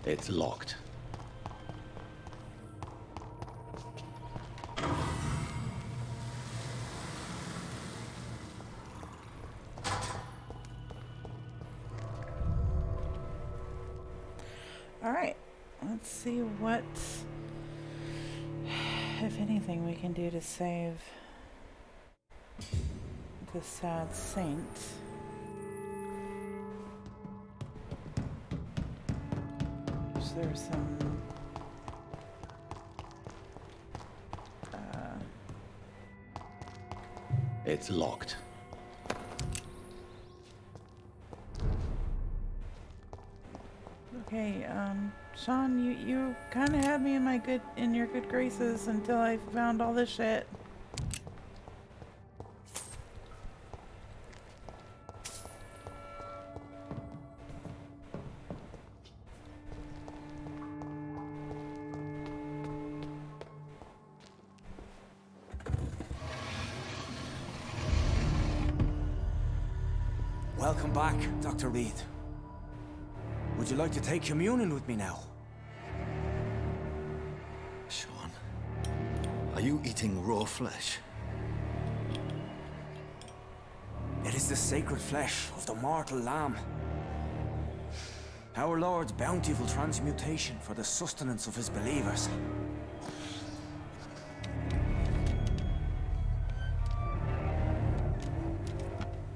It's locked. All right, let's see what, if anything, we can do to save the sad saint. Is there some It's locked. Okay, Sean, you kind of had me in your good graces until I found all this shit. Welcome back, Dr. Reed. Would you like to take communion with me now? Sean, are you eating raw flesh? It is the sacred flesh of the mortal lamb. Our Lord's bountiful transmutation for the sustenance of his believers.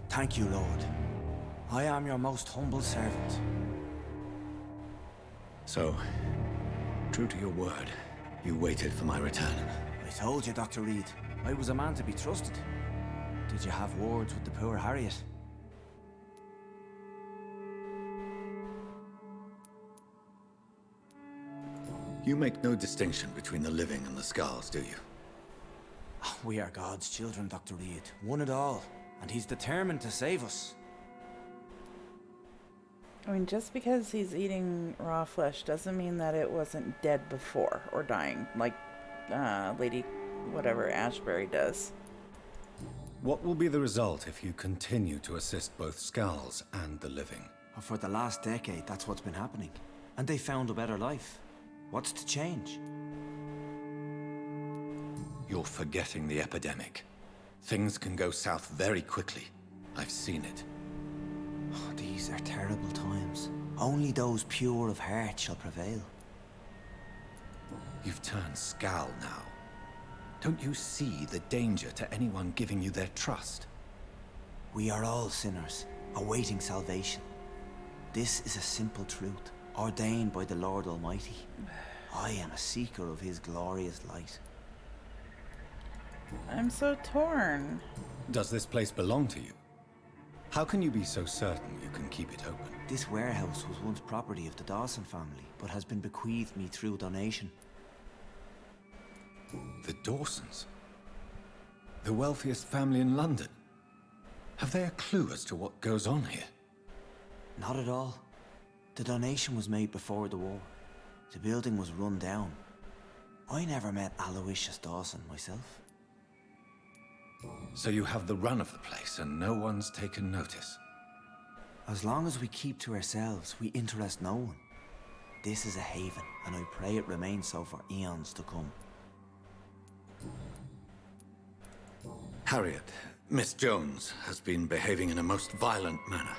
Thank you, Lord. I am your most humble servant. So, true to your word, you waited for my return. I told you, Dr. Reed, I was a man to be trusted. Did you have words with the poor Harriet? You make no distinction between the living and the Skals, do you? We are God's children, Dr. Reed. One and all. And he's determined to save us. I mean, just because he's eating raw flesh doesn't mean that it wasn't dead before or dying, like Lady whatever Ashbury does. What will be the result if you continue to assist both Skals and the living? For the last decade, that's what's been happening. And they found a better life. What's to change? You're forgetting the epidemic. Things can go south very quickly. I've seen it. Oh, these are terrible times. Only those pure of heart shall prevail. You've turned Skal now. Don't you see the danger to anyone giving you their trust? We are all sinners, awaiting salvation. This is a simple truth. ordained by the Lord Almighty. I am a seeker of his glorious light. I'm so torn. Does this place belong to you? How can you be so certain you can keep it open? This warehouse was once property of the Dawson family, but has been bequeathed me through donation. The Dawsons? The wealthiest family in London? Have they a clue as to what goes on here? Not at all. The donation was made before the war. The building was run down. I never met Aloysius Dawson myself. So you have the run of the place and no one's taken notice? As long as we keep to ourselves, we interest no one. This is a haven, and I pray it remains so for eons to come. Harriet, Miss Jones has been behaving in a most violent manner.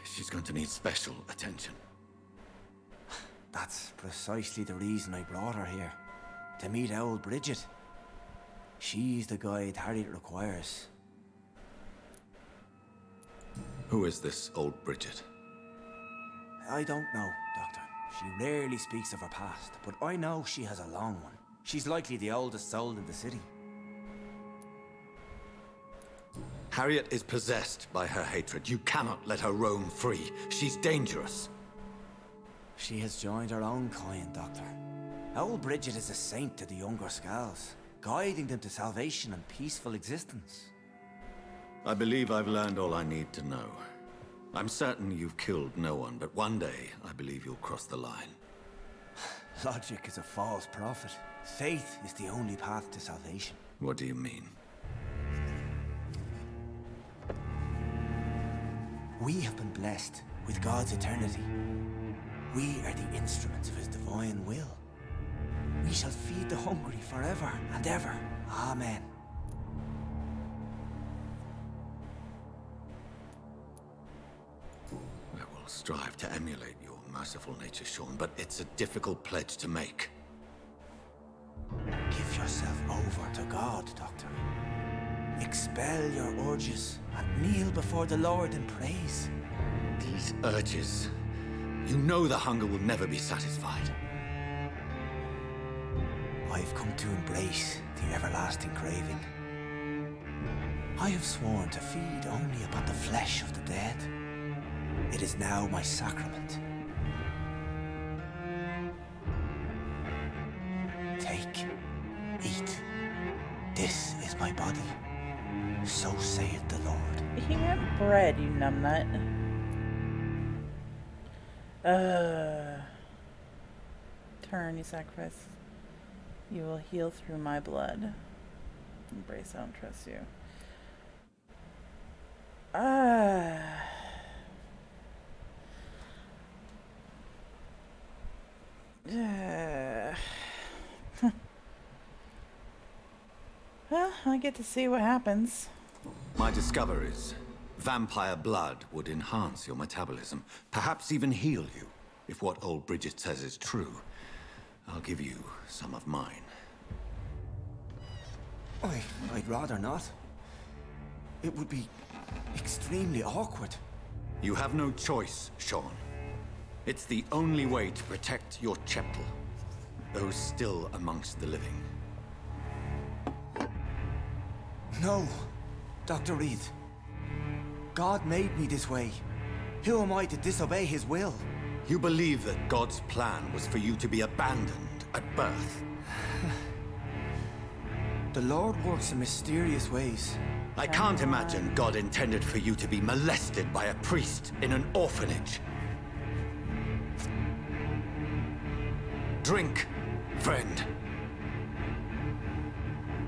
She's going to need special attention. That's precisely the reason I brought her here. To meet old Bridget. She's the guide Harriet requires. Who is this old Bridget? I don't know, Doctor. She rarely speaks of her past, but I know she has a long one. She's likely the oldest soul in the city. Harriet is possessed by her hatred. You cannot let her roam free. She's dangerous. She has joined her own kind, Doctor. Old Bridget is a saint to the younger Skals, guiding them to salvation and peaceful existence. I believe I've learned all I need to know. I'm certain you've killed no one, but one day I believe you'll cross the line. Logic is a false prophet. Faith is the only path to salvation. What do you mean? We have been blessed with God's eternity. We are the instruments of his divine will. We shall feed the hungry forever and ever. Amen. I will strive to emulate your merciful nature, Sean, but it's a difficult pledge to make. Give yourself over to God, Doctor. Expel your urges and kneel before the Lord in praise. These urges. You know the hunger will never be satisfied. I've come to embrace the everlasting craving. I have sworn to feed only upon the flesh of the dead. It is now my sacrament. Take, eat. This is my body. So saith the Lord. He meant bread, you numbnut. Turn, you sacrifice. You will heal through my blood. Embrace, I don't trust you. Well, I get to see what happens. My discoveries. Vampire blood would enhance your metabolism, perhaps even heal you. If what old Bridget says is true, I'll give you some of mine. I'd rather not. It would be extremely awkward. You have no choice, Sean. It's the only way to protect your cheptel, those still amongst the living. No, Dr. Reed. God made me this way. Who am I to disobey his will? You believe that God's plan was for you to be abandoned at birth. The Lord works in mysterious ways. I can't imagine God intended for you to be molested by a priest in an orphanage. Drink, friend.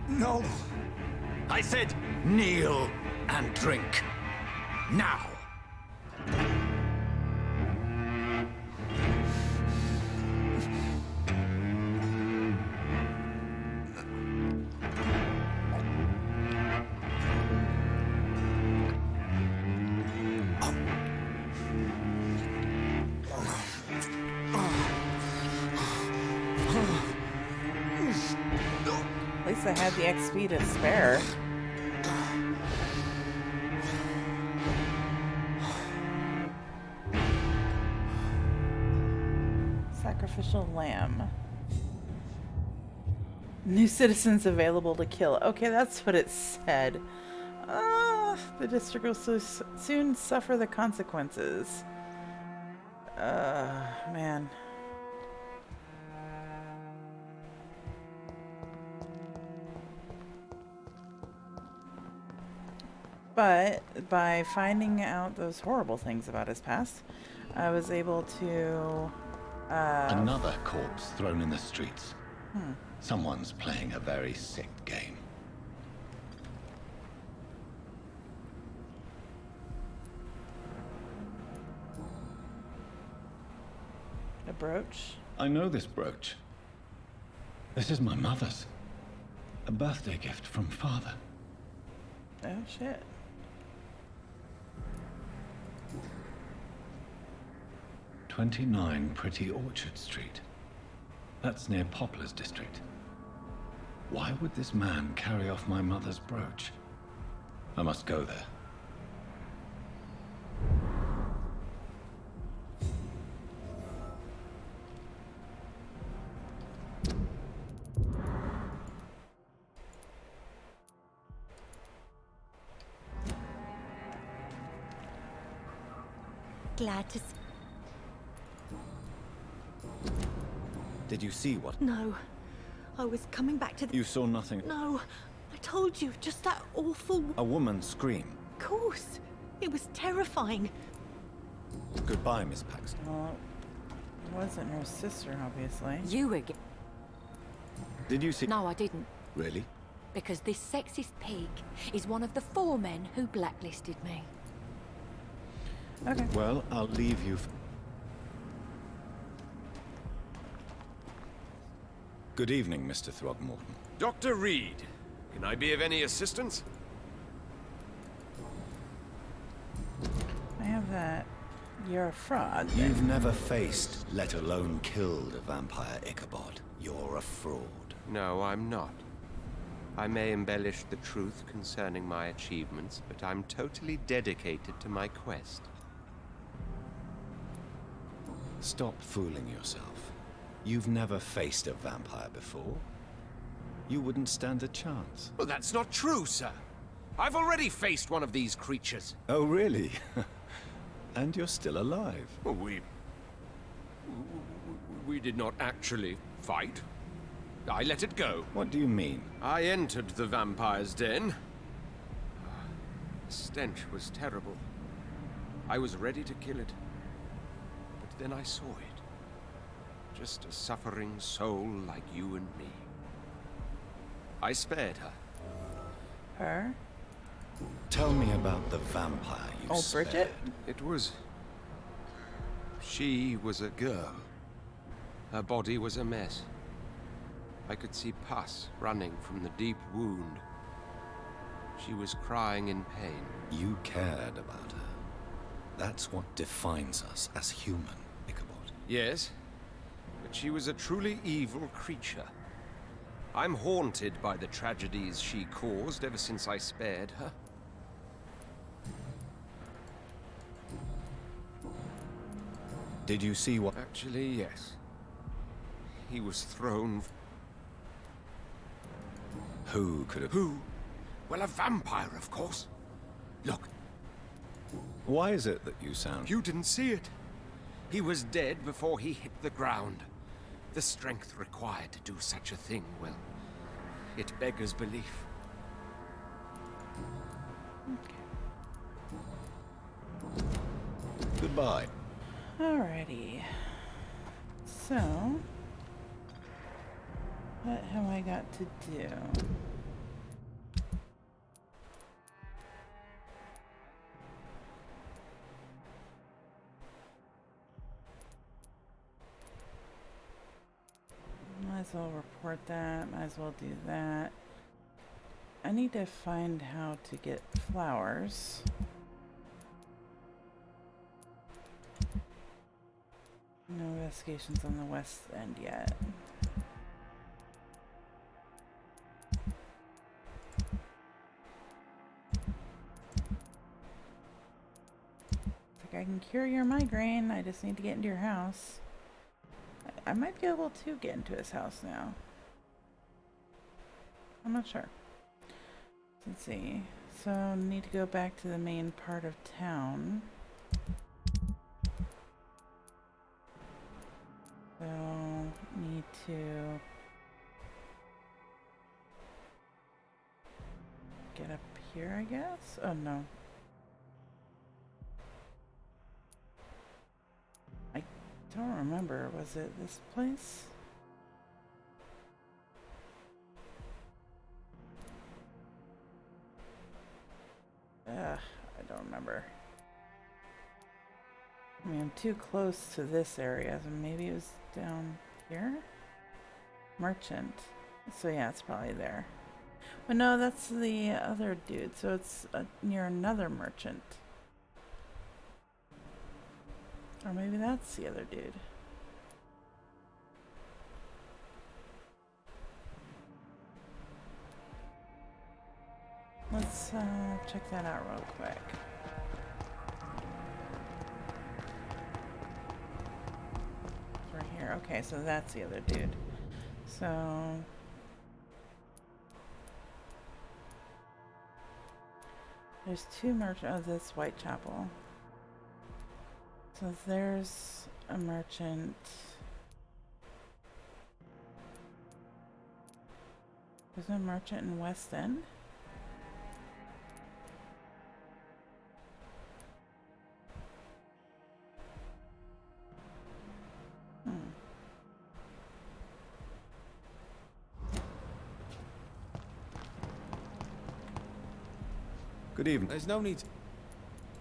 No! I said kneel and drink. Now! At least I had the XP to spare. Sacrificial lamb. New citizens available to kill. Okay, that's what it said. The district will soon suffer the consequences. Man. But by finding out those horrible things about his past, I was able to... Another corpse thrown in the streets. Someone's playing a very sick game. A brooch? I know this brooch. This is my mother's. A birthday gift from father. Oh, shit. "29 Pretty Orchard Street. That's near Poplar's district. Why would this man carry off my mother's brooch? I must go there. Glad to. Did you see what? No. I was coming back to the. You saw nothing? No. I told you, just that awful. A woman scream. Of course. It was terrifying. Goodbye, Miss Paxton. Well, it wasn't her sister, obviously. You again? Did you see? No, I didn't. Really? Because this sexist pig is one of the 4 men who blacklisted me. Okay. Well, I'll leave you. Good evening, Mr. Throgmorton. Dr. Reed, can I be of any assistance? I have that. You're a fraud. then. You've never faced, let alone killed, a vampire Ichabod. You're a fraud. No, I'm not. I may embellish the truth concerning my achievements, but I'm totally dedicated to my quest. Stop fooling yourself. You've never faced a vampire before. You wouldn't stand a chance. Well, that's not true, sir. I've already faced one of these creatures. Oh, really? And you're still alive. Well, we did not actually fight. I let it go. What do you mean? I entered the vampire's den. The stench was terrible. I was ready to kill it. But then I saw it. Just a suffering soul like you and me. I spared her. Her? Tell me about the vampire you Oh, spared. Bridget? It was... She was a girl. Her body was a mess. I could see pus running from the deep wound. She was crying in pain. You cared about her. That's what defines us as human, Ichabod. Yes, but she was a truly evil creature. I'm haunted by the tragedies she caused ever since I spared her. Did you see what... Actually, yes. He was thrown... Who could have... Who? Well, a vampire, of course. Look, Why is it that you sound... you didn't see it. He was dead before he hit the ground. The strength required to do such a thing, well, it beggars belief. Goodbye. Alrighty. So, what have I got to do? Might as well report that. Might as well do that. I need to find how to get flowers. No investigations on the west end yet. It's like I can cure your migraine. I just need to get into your house. I might be able to get into his house now. I'm not sure. Let's see. So, need to go back to the main part of town. So, need to get up here, I guess? Oh, no. I don't remember. Was it this place? I don't remember. I mean, I'm too close to this area, so maybe it was down here? Merchant. So yeah, it's probably there. But no, that's the other dude, so it's near another merchant. Or maybe that's the other dude. Let's check that out real quick. It's right here. Okay, so that's the other dude. So there's two merchants. Oh, this Whitechapel. So there's a merchant. There's a merchant in West End. Good evening. There's no need to...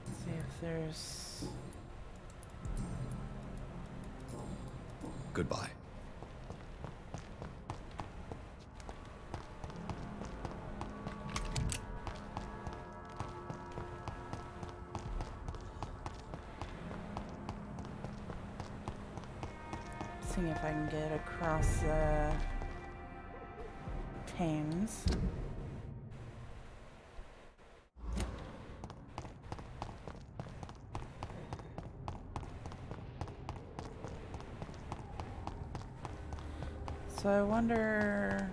Let's see if there's... Goodbye. Seeing if I can get across the Thames. So I wonder...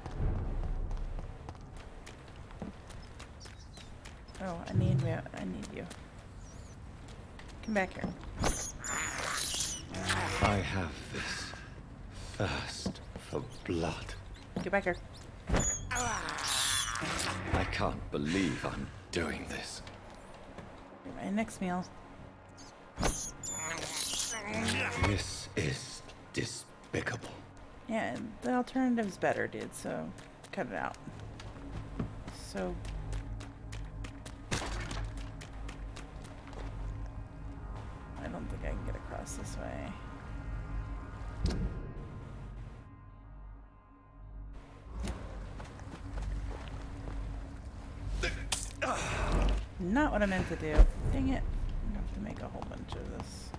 Oh, I need you. Come back here. I have this thirst for blood. Get back here. I can't believe I'm doing this. My next meal. This is despicable. Yeah, the alternative's better, dude, so cut it out. So... I don't think I can get across this way. Not what I meant to do. Dang it. I'm gonna have to make a whole bunch of this.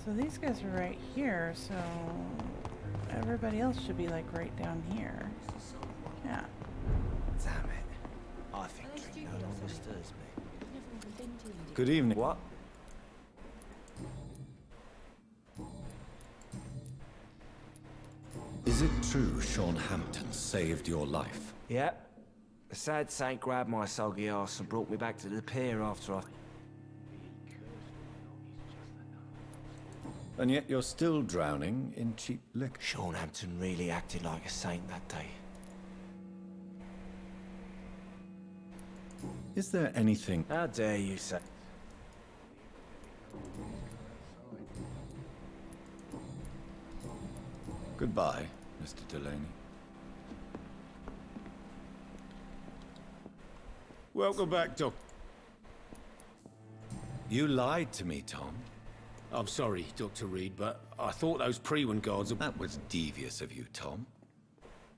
So these guys are right here, so everybody else should be like right down here. Yeah. Damn it. I think drink no longer stirs me. Good evening. What? Is it true Sean Hampton saved your life? Yep. The sad saint grabbed my soggy ass and brought me back to the pier after I... And yet you're still drowning in cheap liquor. Sean Hampton really acted like a saint that day. Is there anything... How dare you say... Goodbye, Mr. Delaney. Welcome back, Doc. You lied to me, Tom. I'm sorry, Dr. Reed, but I thought those Pre-Wen guards... That was devious of you, Tom.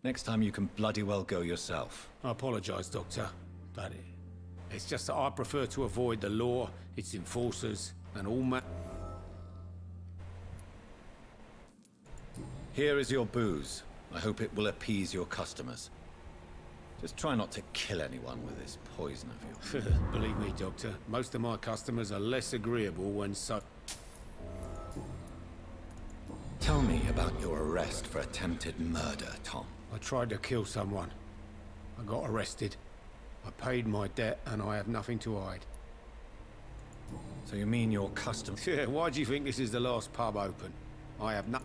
Next time you can bloody well go yourself. I apologize, Doctor, but it's just that I prefer to avoid the law, its enforcers, and all Here is your booze. I hope it will appease your customers. Just try not to kill anyone with this poison of yours. Believe me, Doctor, most of my customers are less agreeable when Tell me about your arrest for attempted murder, Tom. I tried to kill someone. I got arrested. I paid my debt and I have nothing to hide. So you mean your customers? Yeah, why do you think this is the last pub open? I have not.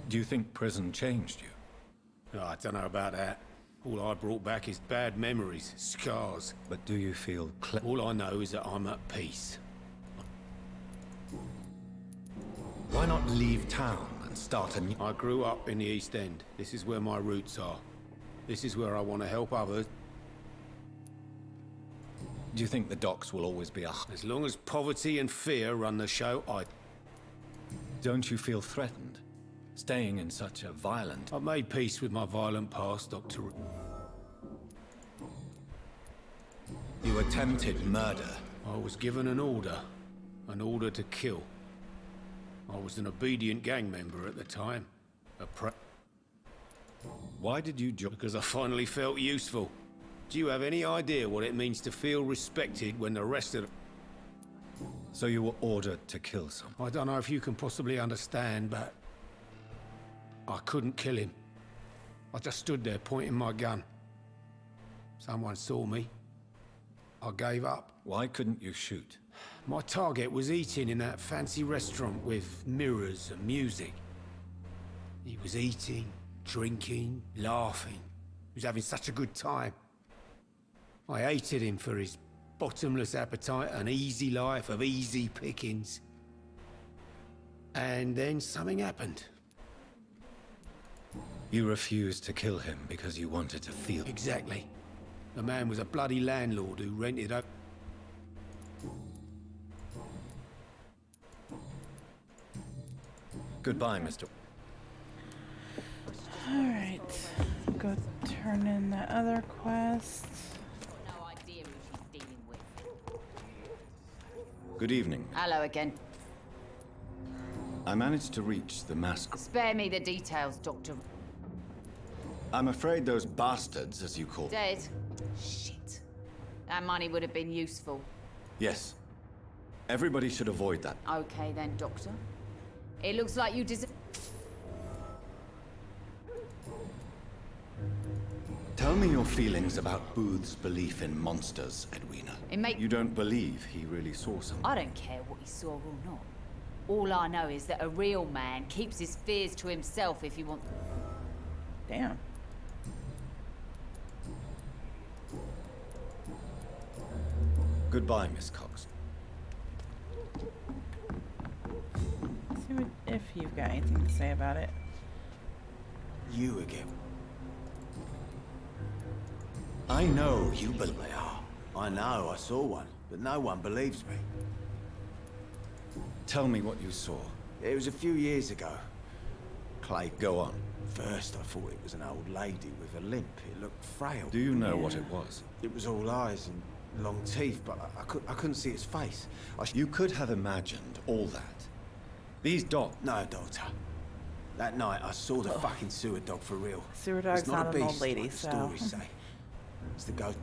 Do you think prison changed you? Oh, I don't know about that. All I brought back is bad memories, scars. But do you feel All I know is that I'm at peace. Why not leave town and start a new... I grew up in the East End. This is where my roots are. This is where I want to help others. Do you think the docks will always be a... As long as poverty and fear run the show, Don't you feel threatened? Staying in such a violent... I've made peace with my violent past, Dr. You attempted murder. I was given an order to kill. I was an obedient gang member at the time. Why did you join? Because I finally felt useful. Do you have any idea what it means to feel respected when the rest of the... So you were ordered to kill someone? I don't know if you can possibly understand, but... I couldn't kill him. I just stood there pointing my gun. Someone saw me. I gave up. Why couldn't you shoot? My target was eating in that fancy restaurant with mirrors and music. He was eating, drinking, laughing. He was having such a good time. I hated him for his bottomless appetite and easy life of easy pickings. And then something happened. You refused to kill him because you wanted to feel... Exactly. The man was a bloody landlord who rented out... Goodbye, Mr. Alright. Go turn in that other quest. No idea who she's dealing with. Good evening. Hello again. I managed to reach the mask... Spare me the details, Doctor. I'm afraid those bastards, as you call them... Dead? Shit. That money would have been useful. Yes. Everybody should avoid that. Okay then, Doctor. It looks like you deserve... Tell me your feelings about Booth's belief in monsters, Edwina. You don't believe he really saw something? I don't care what he saw or not. All I know is that a real man keeps his fears to himself if he wants... Damn. Goodbye, Miss Cox. See if you've got anything to say about it. You again. I know you believe. They are. I know, I saw one, but no one believes me. Tell me what you saw. It was a few years ago. Clay, Go on. first I thought it was an old lady with a limp. It looked frail. Do you know what it was? It was all eyes and long teeth, but I couldn't see its face. You could have imagined all that. These dogs... No, Doctor. That night I saw the fucking sewer dog for real. Sewer dog's it's not not a an beast, old lady, like the so... stories say. It's the ghost.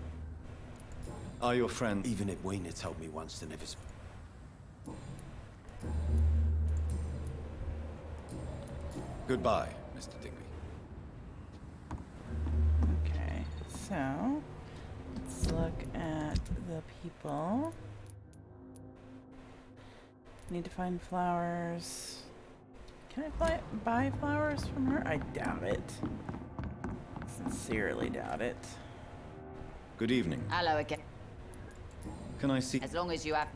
Are your friends... Even Edwina told me once to never... Goodbye, Mr. Digby. Okay, so let's look at the people. Need to find flowers. Can I buy flowers from her? I doubt it. Sincerely doubt it. Good evening. Hello again. Can I see... As long as you have...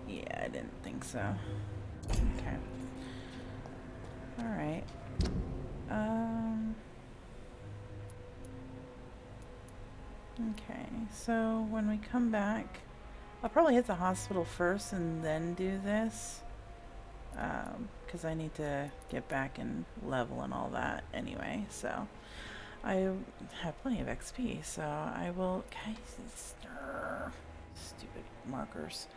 Yeah, I didn't think so. Okay. Alright. Okay, so when we come back, I'll probably hit the hospital first and then do this. Because I need to get back and level and all that anyway, so I have plenty of XP, so I will... Stupid markers.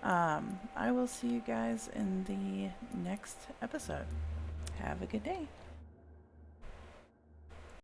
I will see you guys in the next episode. Have a good day.